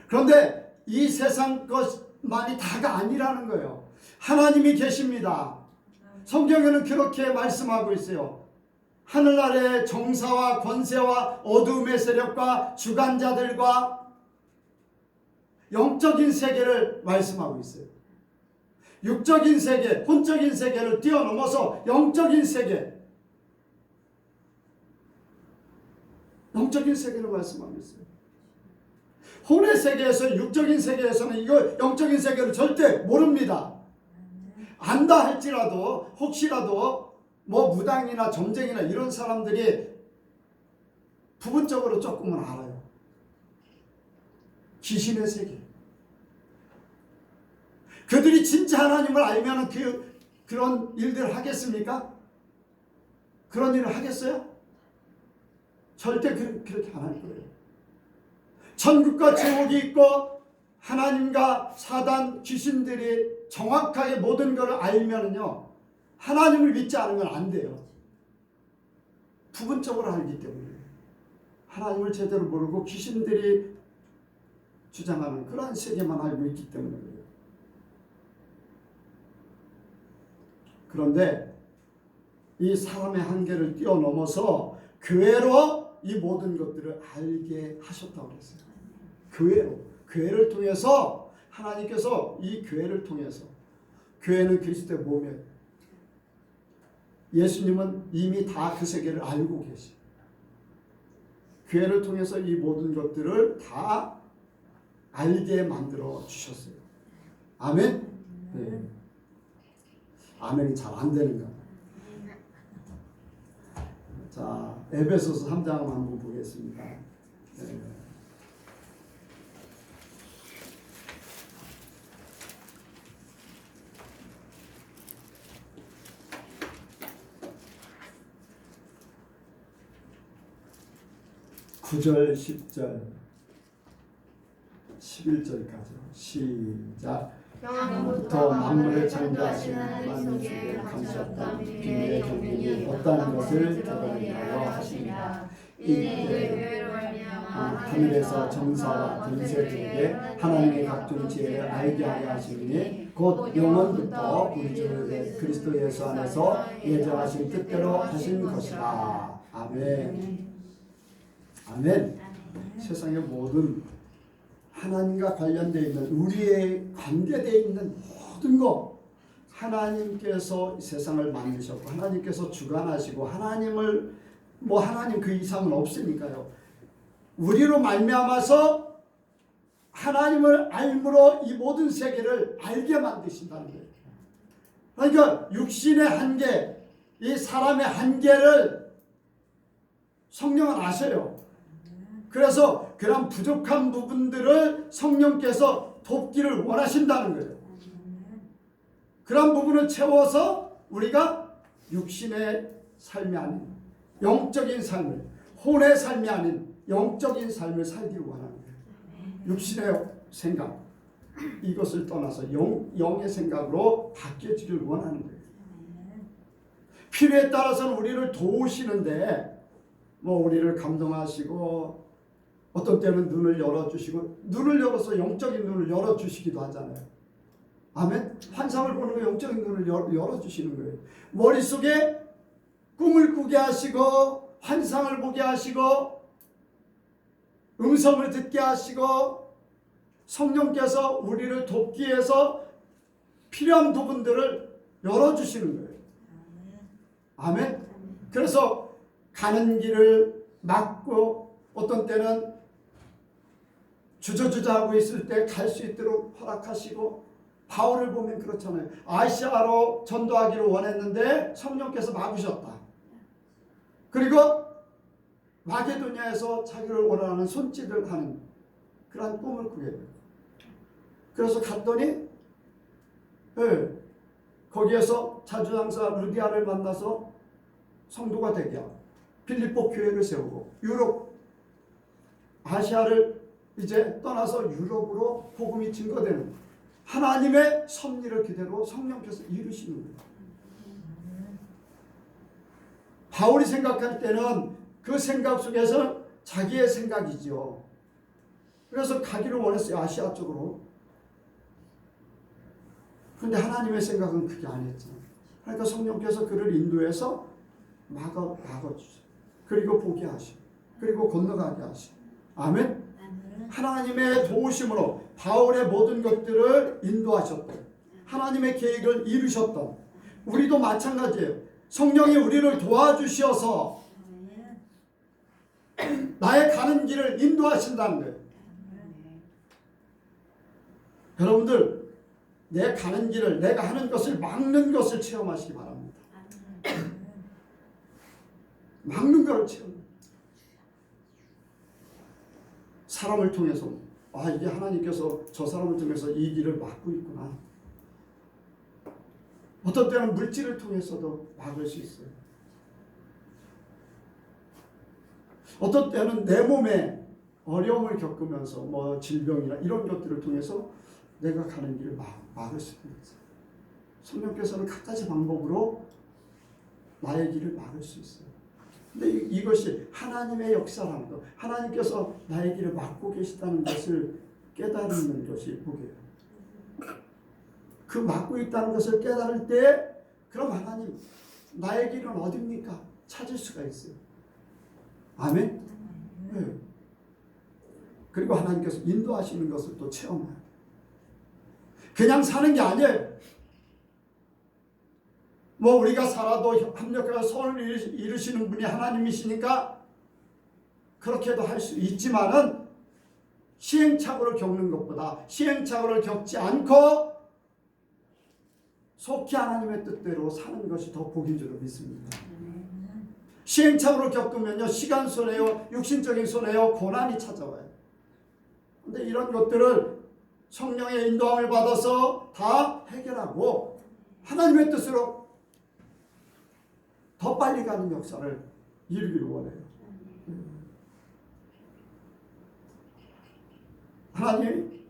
그런데 이 세상 것만이 다가 아니라는 거예요. 하나님이 계십니다. 성경에는 그렇게 말씀하고 있어요. 하늘 아래 정사와 권세와 어두움의 세력과 주관자들과 영적인 세계를 말씀하고 있어요. 육적인 세계, 혼적인 세계를 뛰어넘어서 영적인 세계, 영적인 세계를 말씀하고 있어요. 혼의 세계에서, 육적인 세계에서는 이거 영적인 세계를 절대 모릅니다. 안다 할지라도 혹시라도 뭐 무당이나 점쟁이나 이런 사람들이 부분적으로 조금은 알아요. 귀신의 세계. 그들이 진짜 하나님을 알면 그런 일들을 하겠습니까? 그런 일을 하겠어요? 절대 그렇게 안 할 거예요. 천국과 지옥이 있고 하나님과 사단, 귀신들이 정확하게 모든 것을 알면은요, 하나님을 믿지 않으면 안 돼요. 부분적으로 알기 때문에. 하나님을 제대로 모르고 귀신들이 주장하는 그러한 세계만 알고 있기 때문에 그래요. 그런데 이 사람의 한계를 뛰어넘어서 교회로 이 모든 것들을 알게 하셨다고 그랬어요. 교회를 통해서 하나님께서 이 교회를 통해서, 교회는 그리스도의 몸이에요. 예수님은 이미 다 그 세계를 알고 계세요. 교회를 통해서 이 모든 것들을 다 알게 만들어 주셨어요. 아멘? 네. 아멘이 잘 안 되는 거. 자, 에베소서 3장 한번 보겠습니다. 네. (9절) (10절) (11절까지) 시작. 영원부터 만물을 창조하신 하나님 속에 감추었던 비밀의 경륜이 어떠한 것을 드러내게 하여 하십니다. 이는 이들 교회로 말미암아 하늘에서 정사와 권세들에게 하나님의 각종 지혜를 알게 하려 하시니 곧 영원부터 우리 주 그리스도 예수 안에서 예정하신 뜻대로 하신 것이라. 아멘. 아멘. 세상의 모든 하나님과 관련되어 있는, 우리의 관계되어 있는 모든 것, 하나님께서 세상을 만드셨고 하나님께서 주관하시고 하나님 그 이상은 없으니까요. 우리로 말미암아서 하나님을 알므로 이 모든 세계를 알게 만드신다는 거예요. 그러니까 육신의 한계, 이 사람의 한계를 성령은 아셔요. 그래서 그런 부족한 부분들을 성령께서 돕기를 원하신다는 거예요. 그런 부분을 채워서 우리가 육신의 삶이 아닌 영적인 삶을, 혼의 삶이 아닌 영적인 삶을 살기를 원하는 거예요. 육신의 생각, 이것을 떠나서 영의 생각으로 바뀌어지길 원하는 거예요. 필요에 따라서는 우리를 도우시는데, 우리를 감동하시고 어떤 때는 눈을 열어주시고, 눈을 열어서 영적인 눈을 열어주시기도 하잖아요. 아멘. 환상을 보는 거 영적인 눈을 열어주시는 거예요. 머릿속에 꿈을 꾸게 하시고 환상을 보게 하시고 음성을 듣게 하시고, 성령께서 우리를 돕기 위해서 필요한 부분들을 열어주시는 거예요. 아멘. 그래서 가는 길을 막고 어떤 때는 주저주저하고 있을 때 갈 수 있도록 허락하시고, 바울을 보면 그렇잖아요. 아시아로 전도하기를 원했는데 성령께서 막으셨다. 그리고 마게도냐에서 자기를 원하는 손짓을 하는 그런 꿈을 꾸게 돼요. 그래서 갔더니 거기에서 자주장사 루디아를 만나서 성도가 되게 하고, 빌립보 교회를 세우고, 유럽 아시아를 이제 떠나서 유럽으로 복음이 증거되는 하나님의 섭리를 그대로 성령께서 이루시는 거예요. 바울이 생각할 때는 그 생각 속에서 자기의 생각이죠. 그래서 가기를 원했어요. 아시아 쪽으로. 그런데 하나님의 생각은 그게 아니었잖아요. 그러니까 성령께서 그를 인도해서 막아주세요. 그리고 보게 하시고 그리고 건너가게 하시고. 아멘. 하나님의 도우심으로 바울의 모든 것들을 인도하셨던 하나님의 계획을 이루셨던 우리도 마찬가지예요. 성령이 우리를 도와주셔서 나의 가는 길을 인도하신다는 거예요. 여러분들 내 가는 길을 내가 하는 것을 막는 것을 체험하시기 바랍니다. 막는 것을 체험. 사람을 통해서 이게 하나님께서 저 사람을 통해서 이 길을 막고 있구나. 어떤 때는 물질을 통해서도 막을 수 있어요. 어떤 때는 내 몸에 어려움을 겪으면서 뭐 질병이나 이런 것들을 통해서 내가 가는 길을 막을 수 있는 거죠. 성령께서는 갖가지 방법으로 나의 길을 막을 수 있어요. 근데 이것이 하나님의 역사라는 것, 하나님께서 나의 길을 막고 계시다는 것을 깨달는 것이 복이에요. 그 막고 있다는 것을 깨달을 때 그럼 하나님 나의 길은 어디입니까? 찾을 수가 있어요. 아멘? 네. 그리고 하나님께서 인도하시는 것을 또 체험해요. 그냥 사는 게 아니에요. 뭐 우리가 살아도 합력하여 선을 이루시는 분이 하나님이시니까 그렇게도 할 수 있지만은 시행착오를 겪는 것보다 시행착오를 겪지 않고 속히 하나님의 뜻대로 사는 것이 더 복인 줄로 믿습니다. 시행착오를 겪으면요 시간 손해요, 육신적인 손해요, 고난이 찾아와요. 근데 이런 것들을 성령의 인도함을 받아서 다 해결하고 하나님의 뜻으로 더 빨리 가는 역사를 이루기를 원해요. 하나님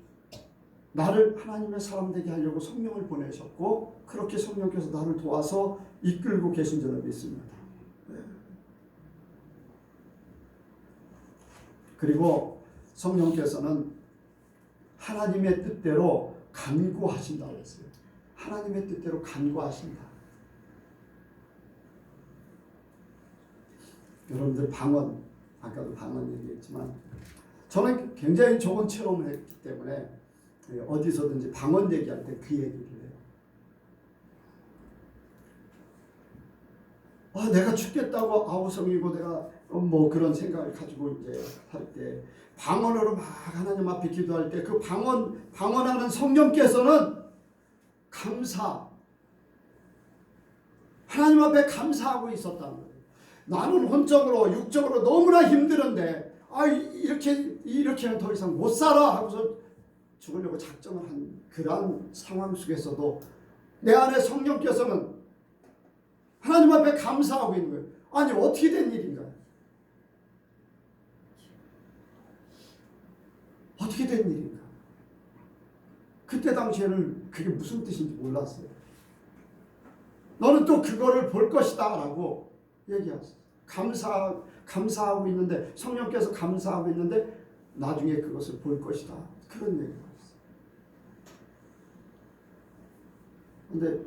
나를 하나님의 사람 되게 하려고 성령을 보내셨고 그렇게 성령께서 나를 도와서 이끌고 계신 줄을 믿습니다. 그리고 성령께서는 하나님의 뜻대로 간구하신다고 했어요. 하나님의 뜻대로 간구하신다. 여러분들 방언, 아까도 방언 얘기했지만 저는 굉장히 좋은 체험을 했기 때문에 어디서든지 방언 얘기할 때 그 얘기를 해요. 내가 죽겠다고 아우성이고 내가 뭐 그런 생각을 가지고 이제 할 때 방언으로 막 하나님 앞에 기도할 때 그 방언하는 성령께서는 하나님 앞에 감사하고 있었다는 거예요. 나는 혼적으로 육적으로 너무나 힘들은데 이렇게는 더 이상 못 살아 하고서 죽으려고 작정을 한 그러한 상황 속에서도 내 안에 성령께서는 하나님 앞에 감사하고 있는 거예요. 아니 어떻게 된 일인가? 어떻게 된 일인가? 그때 당시에는 그게 무슨 뜻인지 몰랐어요. 너는 또 그거를 볼 것이다 라고 얘기했어요. 감사하고 있는데 성령께서 감사하고 있는데 나중에 그것을 볼 것이다. 그런 얘기를 했어요. 그런데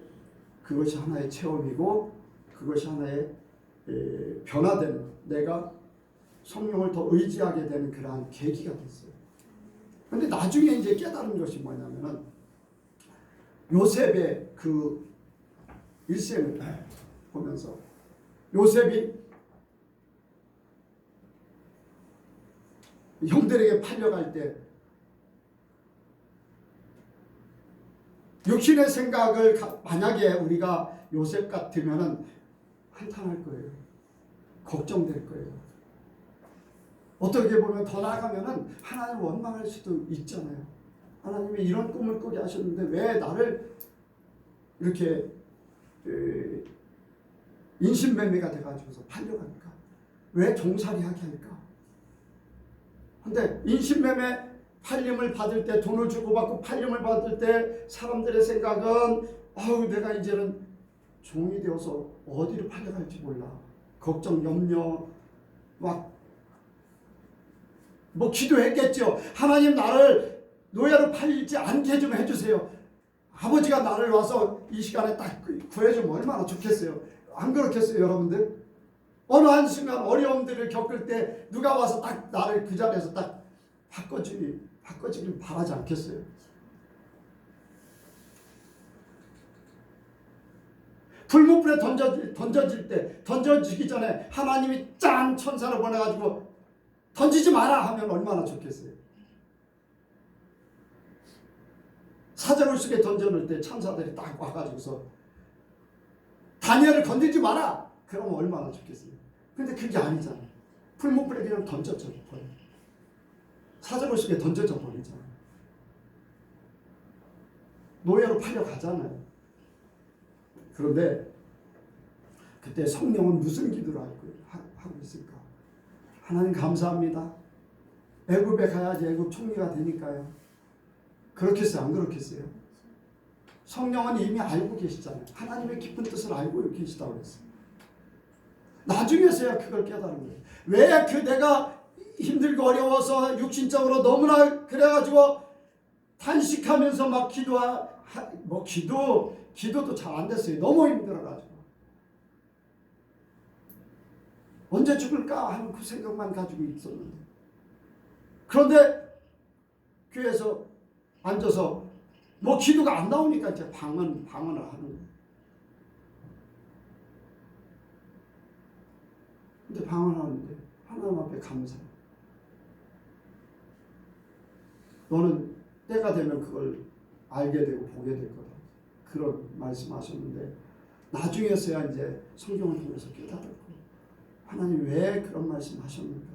그것이 하나의 체험이고 그것이 하나의 변화되는 내가 성령을 더 의지하게 되는 그러한 계기가 됐어요. 그런데 나중에 이제 깨달은 것이 뭐냐면은 요셉의 그 일생을 보면서 요셉이 형들에게 팔려갈 때 육신의 생각을 만약에 우리가 요셉 같으면은 한탄할 거예요. 걱정될 거예요. 어떻게 보면 더 나아가면은 하나님 원망할 수도 있잖아요. 하나님이 이런 꿈을 꾸게 하셨는데 왜 나를 이렇게 인신매매가 돼가지고서 팔려갈까? 왜 종살이 하게 할까? 근데 인신매매 팔림을 받을 때, 돈을 주고받고 팔림을 받을 때 사람들의 생각은 내가 이제는 종이 되어서 어디로 팔려갈지 몰라. 걱정, 염려, 막 기도했겠죠. 하나님 나를 노예로 팔리지 않게 좀 해주세요. 아버지가 나를 와서 이 시간에 딱 구해주면 얼마나 좋겠어요. 안 그렇겠어요, 여러분들? 어느 한순간 어려움들을 겪을 때 누가 와서 딱 나를 그 자리에서 딱 바꿔주길 바라지 않겠어요? 불못불에 던져지기 전에 하나님이 짠 천사를 보내가지고 던지지 마라 하면 얼마나 좋겠어요. 사자굴 속에 던져놓을 때 천사들이 딱 와가지고서 다니엘을 건들지 마라 그러면 얼마나 좋겠어요. 근데 그게 아니잖아요. 불못불에 그냥 던져져 버려. 사자굴 속에 던져져 버리잖아요. 노예로 팔려가잖아요. 그런데 그때 성령은 무슨 기도를 하고 있을까? 하나님 감사합니다. 애굽에 가야지 애굽 총리가 되니까요. 그렇겠어요? 안 그렇겠어요? 성령은 이미 알고 계시잖아요. 하나님의 깊은 뜻을 알고 계시다고 그랬어요. 나중에서야 그걸 깨달은 거예요. 왜 내가 힘들고 어려워서 육신적으로 너무나 그래가지고 탄식하면서 막 기도도 잘 안 됐어요. 너무 힘들어가지고. 언제 죽을까 하는 그 생각만 가지고 있었는데. 그런데 교회에서 앉아서 기도가 안 나오니까 이제 방언을 하는 거예요. 근데 방언하는데 하나님 앞에 감사해. 너는 때가 되면 그걸 알게 되고 보게 될 거다. 그런 말씀하셨는데 나중에서야 이제 성경을 통해서 깨달았고 하나님 왜 그런 말씀하셨는가?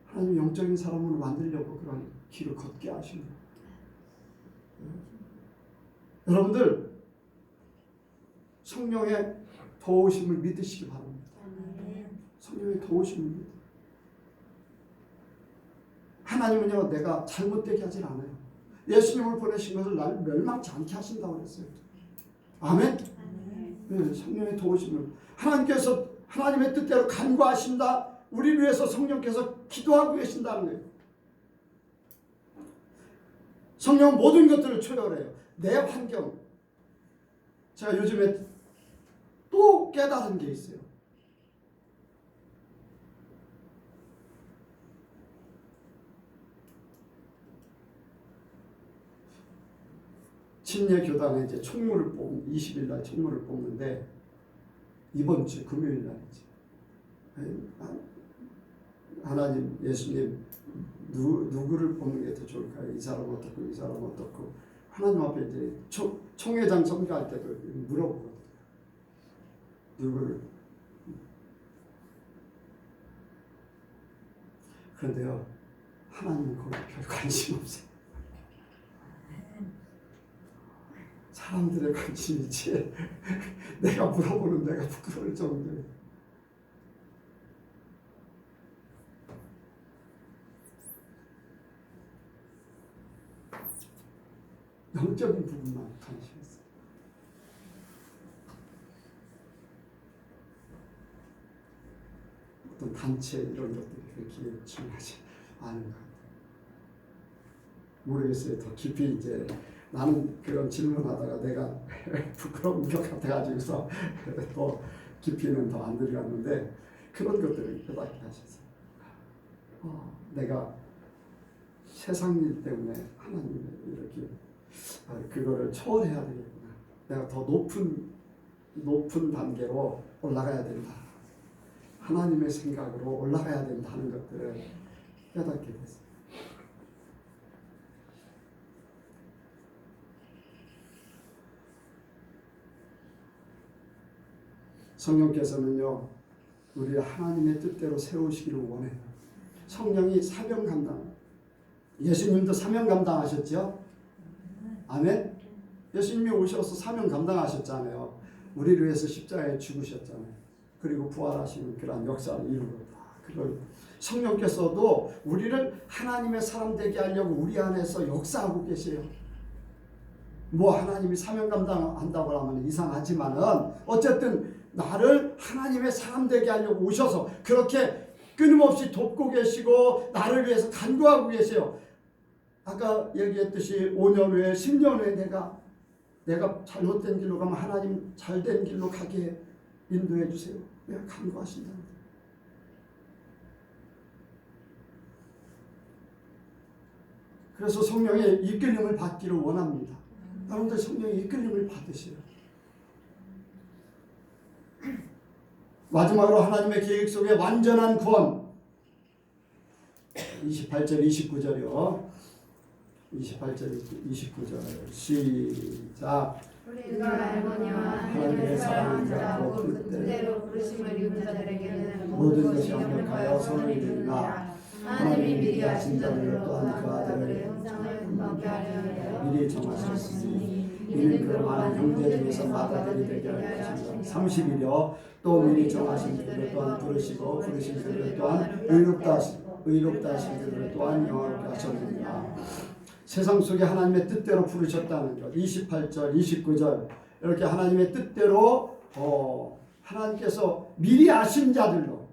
하나님 영적인 사람으로 만들려고 그런 길을 걷게 하신 거예요. 여러분들 성령의 도우심을 믿으시기 바랍니다. 성령의 도우심을 믿으세요. 하나님은요 내가 잘못되게 하진 않아요. 예수님을 보내신 것을 나를 멸망치 않게 하신다고 그랬어요. 아멘? 네, 성령의 도우심을 하나님께서 하나님의 뜻대로 간구하신다. 우리를 위해서 성령께서 기도하고 계신다는 거예요. 성령은 모든 것들을 초월해요. 내 환경. 제가 요즘에 또 깨달은 게 있어요. 침례교단에 이제 총무를 20일 날 총무를 뽑는데 이번 주 금요일 날이지. 하나님, 예수님 누구를 뽑는 게 더 좋을까요? 이 사람 어떻고 이 사람 어떻고 하나님 앞에 이제 총회장 선거할 때도 물어보거든요. 누구를? 그런데요 하나님은 거기에 별 관심 없어요. 사람들의 관심이지 내가 물어보는 내가 부끄러울 정도예요. 영적인 부분만 관심 있어요. 어떤 단체 이런 것들이 그렇게 중요하지 않은 것 같아요. 모르겠어요. 더 깊이 이제 나는 그런 질문하다가 내가 부끄러운 것 같아가지고서 더 깊이는 더 안 들어갔는데 그런 것들을 깨닫게 하셨어요. 내가 세상 일 때문에 하나님을 이렇게 그거를 초월해야 되겠구나. 내가 더 높은 단계로 올라가야 된다. 하나님의 생각으로 올라가야 된다는 것들을 깨닫게 됐어요. 성령께서는요 우리 하나님의 뜻대로 세우시기를 원해요. 성령이 사명 감당. 예수님도 사명 감당하셨죠? 아멘. 예수님이 오셔서 사명 감당하셨잖아요. 우리를 위해서 십자가에 죽으셨잖아요. 그리고 부활하시는 그런 역사를 이루고 그걸 성령께서도 우리를 하나님의 사람 되게 하려고 우리 안에서 역사하고 계세요. 뭐 하나님이 사명 감당한다고 하면 이상하지만은 어쨌든 나를 하나님의 사람 되게 하려고 오셔서 그렇게 끊임없이 돕고 계시고 나를 위해서 간구하고 계세요. 아까 얘기했듯이 5년 후에 10년 후에 내가 잘못된 길로 가면 하나님 잘된 길로 가게 인도해 주세요. 내가 간구하신다. 그래서 성령의 이끌림을 받기를 원합니다. 여러분들 성령의 이끌림을 받으세요. 마지막으로 하나님의 계획 속에 완전한 구원 28절 29절이요. 28절 29절 시작. 우리가 알거니와 하나님의 사랑하는 자고 그 뜻대로 부르심을 입은 자들에게는 모든 것이 완벽하여 선을 이루리라. 하나님이 미리 하신 자들로 또한 그 아들의 형상을 본받게 하려 미리 정하셨으니 이는 그로 많은 형제 중에서 맏아들이 되게 할 것이며 30일이요 또 미리 정하신 자들을 또한 부르시고 부르신 자들을 또한 의롭다 하신 자들을 또한 영화롭게 하셨느니라. 세상 속에 하나님의 뜻대로 부르셨다는 것 28절 29절 이렇게 하나님의 뜻대로 하나님께서 미리 아신 자들로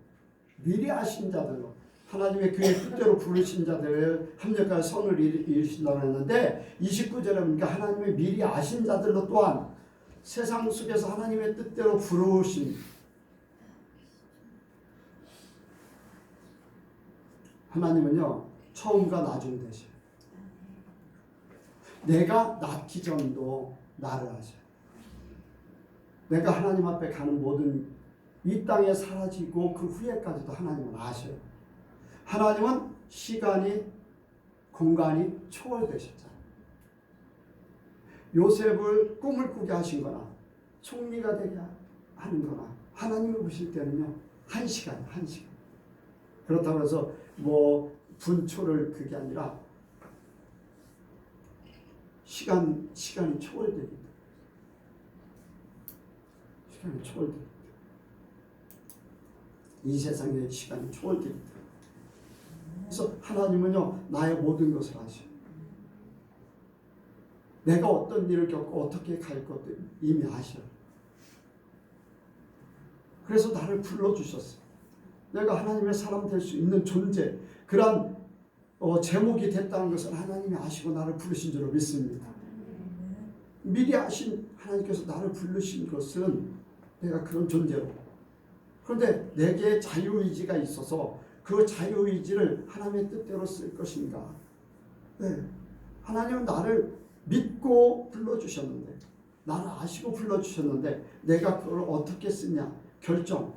하나님의 그의 뜻대로 부르신 자들을 합력하여 선을 이루신다고 했는데 29절에 보니까 하나님의 미리 아신 자들로 또한 세상 속에서 하나님의 뜻대로 부르신 하나님은요 처음과 나중 되셔요. 내가 낳기 전도 나를 아셔요. 내가 하나님 앞에 가는 모든 이 땅에 사라지고 그 후에까지도 하나님은 아셔요. 하나님은 시간이 공간이 초월되셨잖아요. 요셉을 꿈을 꾸게 하신 거나 총리가 되게 하는 거나 하나님을 보실 때는요 한 시간 그렇다고 해서 뭐 분초를 그게 아니라 시간이 초월됩니다. 시간이 초월됩니다. 이 세상의 시간이 초월됩니다. 그래서 하나님은요 나의 모든 것을 아셔요. 내가 어떤 일을 겪고 어떻게 갈 것도 이미 아셔요. 그래서 나를 불러주셨어요. 내가 하나님의 사람 될 수 있는 존재 그런 제목이 됐다는 것을 하나님이 아시고 나를 부르신 줄로 믿습니다. 미리 아신 하나님께서 나를 부르신 것은 내가 그런 존재로 그런데 내게 자유의지가 있어서 그 자유의지를 하나님의 뜻대로 쓸 것인가. 네. 하나님은 나를 믿고 불러주셨는데 나를 아시고 불러주셨는데 내가 그걸 어떻게 쓰냐 결정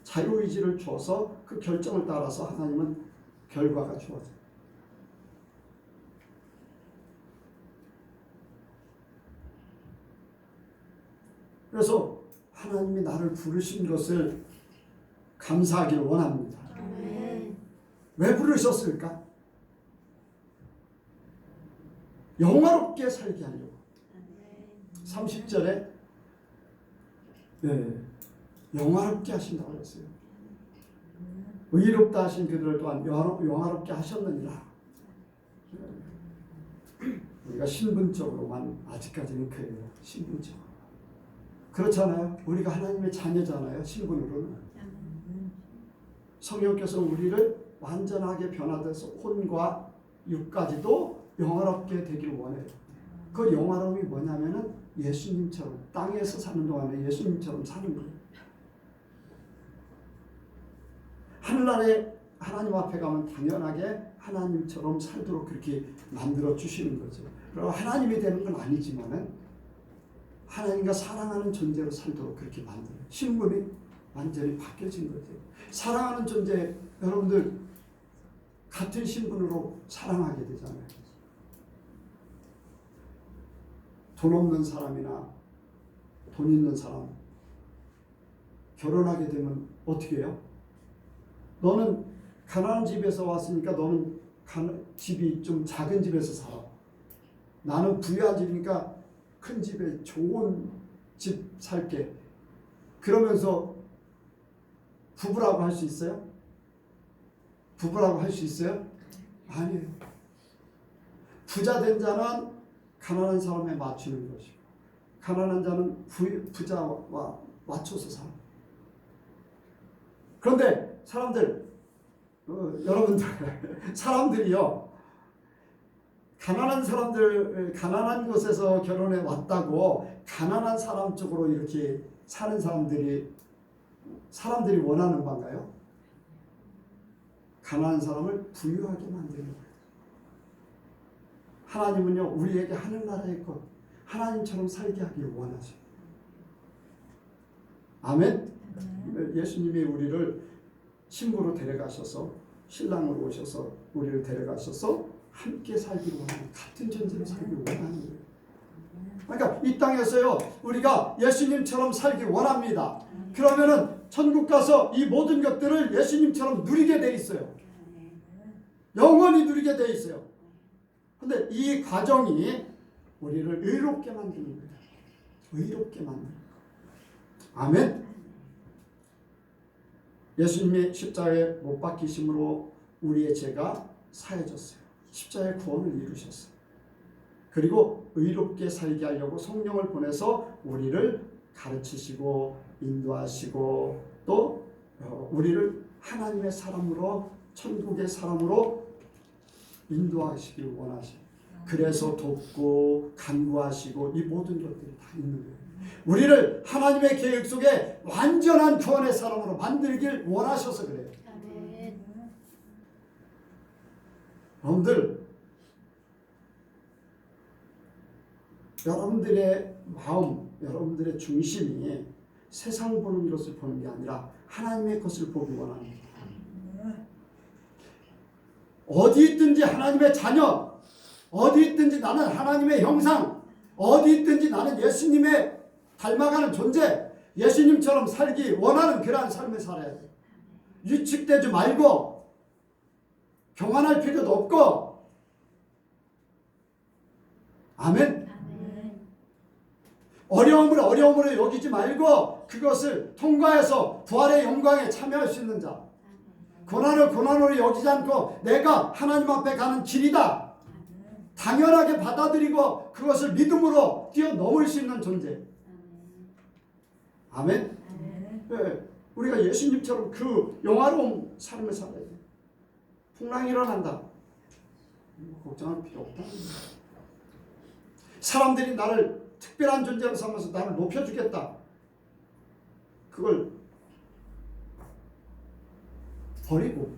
자유의지를 줘서 그 결정을 따라서 하나님은 결과가 주어져요. 그래서 하나님이 나를 부르신 것을 감사하기를 원합니다. 왜 부르셨을까? 영화롭게 살게 하려고. 30절에 영화롭게 하신다고 했어요. 의롭다 하신 그들을 또한 영화롭게 하셨느니라. 우리가 신분적으로만 아직까지는 그래요. 신분적으로. 그렇잖아요. 우리가 하나님의 자녀잖아요. 신분으로는. 성령께서 우리를 완전하게 변화돼서 혼과 육까지도 영화롭게 되기를 원해요. 그 영화로움이 뭐냐면은 예수님처럼 땅에서 사는 동안에 예수님처럼 사는 거예요. 하늘나라에 하나님 앞에 가면 당연하게 하나님처럼 살도록 그렇게 만들어 주시는 거죠. 그리고 하나님이 되는 건 아니지만은 하나님과 사랑하는 존재로 살도록 그렇게 만들어요. 신분이 완전히 바뀌어진 거죠. 사랑하는 존재 여러분들 같은 신분으로 사랑하게 되잖아요. 돈 없는 사람이나 돈 있는 사람 결혼하게 되면 어떻게 해요? 너는 가난한 집에서 왔으니까 너는 집이 좀 작은 집에서 살아. 나는 부유한 집이니까 큰 집에 좋은 집 살게. 그러면서 부부라고 할 수 있어요? 부부라고 할 수 있어요? 아니에요. 부자 된 자는 가난한 사람에 맞추는 것이고 가난한 자는 부자와 맞춰서 살아. 그런데 사람들 여러분들 사람들이요 가난한 곳에서 결혼해 왔다고 가난한 사람 쪽으로 이렇게 사는 사람들이 원하는 건가요? 가난한 사람을 부유하게 만드는 거예요. 하나님은요 우리에게 하늘나라의 것 하나님처럼 살게 하기를 원하죠. 아멘. 예수님이 우리를 신부로 데려가셔서 신랑으로 오셔서 우리를 데려가셔서 함께 살기를 원하는 같은 존재로 살기를 원하는 거예요. 그러니까 이 땅에서요 우리가 예수님처럼 살기 원합니다. 그러면은 천국 가서 이 모든 것들을 예수님처럼 누리게 돼 있어요. 영원히 누리게 돼 있어요. 근데 이 과정이 우리를 의롭게 만드는 거예요. 의롭게 만드는 거예요. 아멘. 예수님이 십자가에 못 박히심으로 우리의 죄가 사해졌어요. 십자가의 구원을 이루셨어요. 그리고 의롭게 살게 하려고 성령을 보내서 우리를 가르치시고 인도하시고 또 우리를 하나님의 사람으로 천국의 사람으로 인도하시길 원하셔요. 그래서 돕고 간구하시고 이 모든 것들이 다 있는 거예요. 우리를 하나님의 계획 속에 완전한 구원의 사람으로 만들길 원하셔서 그래요. 여러분들 여러분들의 마음, 여러분들의 중심이 세상 보는 것을 보는 게 아니라 하나님의 것을 보기 원합니다. 어디 있든지 하나님의 자녀, 어디 있든지 나는 하나님의 형상, 어디 있든지 나는 예수님의 닮아가는 존재, 예수님처럼 살기 원하는 그러한 삶을 살아야 돼. 위축되지 말고 교만할 필요도 없고 아멘. 어려움으로 여기지 말고 그것을 통과해서 부활의 영광에 참여할 수 있는 자. 고난으로 여기지 않고 내가 하나님 앞에 가는 길이다. 당연하게 받아들이고 그것을 믿음으로 뛰어넘을 수 있는 존재. 아멘. 네, 우리가 예수님처럼 그 영화로운 삶을 살아야 돼. 풍랑이 일어난다. 걱정할 필요 없다. 사람들이 나를 특별한 존재로 삼아서 나를 높여주겠다. 그걸 버리고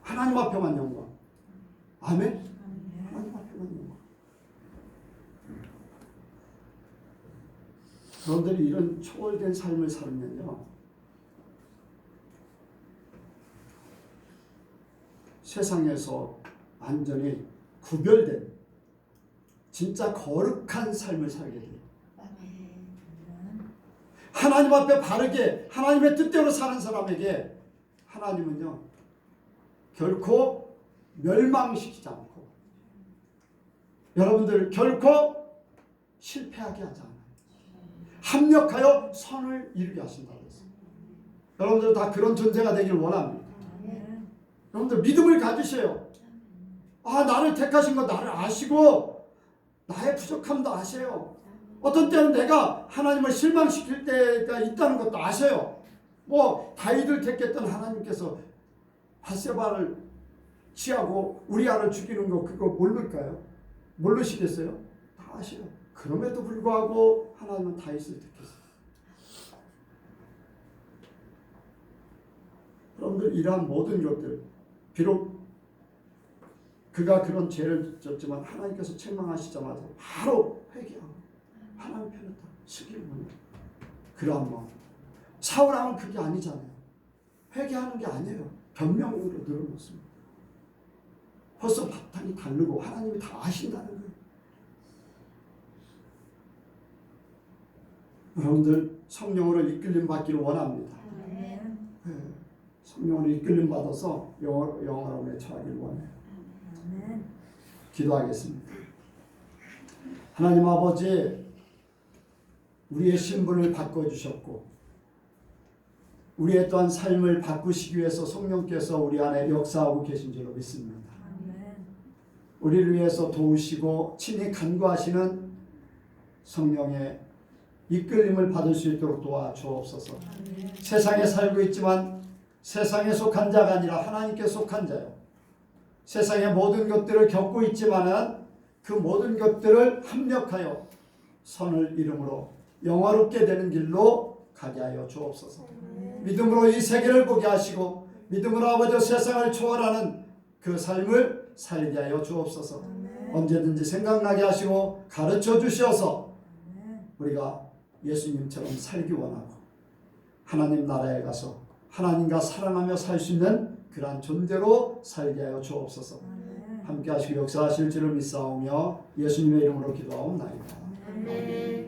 하나님 앞에만 영광. 아멘. 하나님 앞에만 영광. 여러분들이 이런 초월된 삶을 살면요 세상에서 완전히 구별된 진짜 거룩한 삶을 살게 돼요. 하나님 앞에 바르게 하나님의 뜻대로 사는 사람에게 하나님은요 결코 멸망시키지 않고 여러분들 결코 실패하게 하지 않아요. 합력하여 선을 이루게 하신다고 했어요. 여러분들 다 그런 존재가 되길 원합니다. 여러분들 믿음을 가지세요. 나를 택하신 거 나를 아시고 나의 부족함도 아세요. 어떤 때는 내가 하나님을 실망시킬 때가 있다는 것도 아세요. 다윗을 택했던 하나님께서 바세바를 취하고 우리아를 죽이는 거 그거 모를까요? 모르시겠어요? 다 아세요. 그럼에도 불구하고 하나님은 다윗을 택했어요. 여러분들 이러한 모든 것들 비록 그가 그런 죄를 졌지만 하나님께서 책망하시자마자 바로 회개하고 하나님 편에 다 서기를 원해요. 그러한 마음. 사울왕은 그게 아니잖아요. 회개하는 게 아니에요. 변명으로 늘어놓습니다. 벌써 바탕이 다르고 하나님이 다 아신다는 거예요. 여러분들 성령으로 이끌림 받기를 원합니다. 네. 성령으로 이끌림 받아서 영화로움에 처하기를 원해요. 기도하겠습니다. 하나님 아버지 우리의 신분을 바꿔주셨고 우리의 또한 삶을 바꾸시기 위해서 성령께서 우리 안에 역사하고 계신 줄로 믿습니다. 우리를 위해서 도우시고 친히 간구하시는 성령의 이끌림을 받을 수 있도록 도와주옵소서. 세상에 살고 있지만 세상에 속한 자가 아니라 하나님께 속한 자요. 세상의 모든 것들을 겪고 있지만은 그 모든 것들을 합력하여 선을 이름으로 영화롭게 되는 길로 가게 하여 주옵소서. 믿음으로 이 세계를 보게 하시고 믿음으로 아버지 세상을 초월하는 그 삶을 살게 하여 주옵소서. 언제든지 생각나게 하시고 가르쳐 주셔서 우리가 예수님처럼 살기 원하고 하나님 나라에 가서 하나님과 사랑하며 살 수 있는 그러한 존재로 살게 하여 주옵소서. 함께 하시고 역사하실 줄을 믿사오며 예수님의 이름으로 기도하옵나이다. 아멘.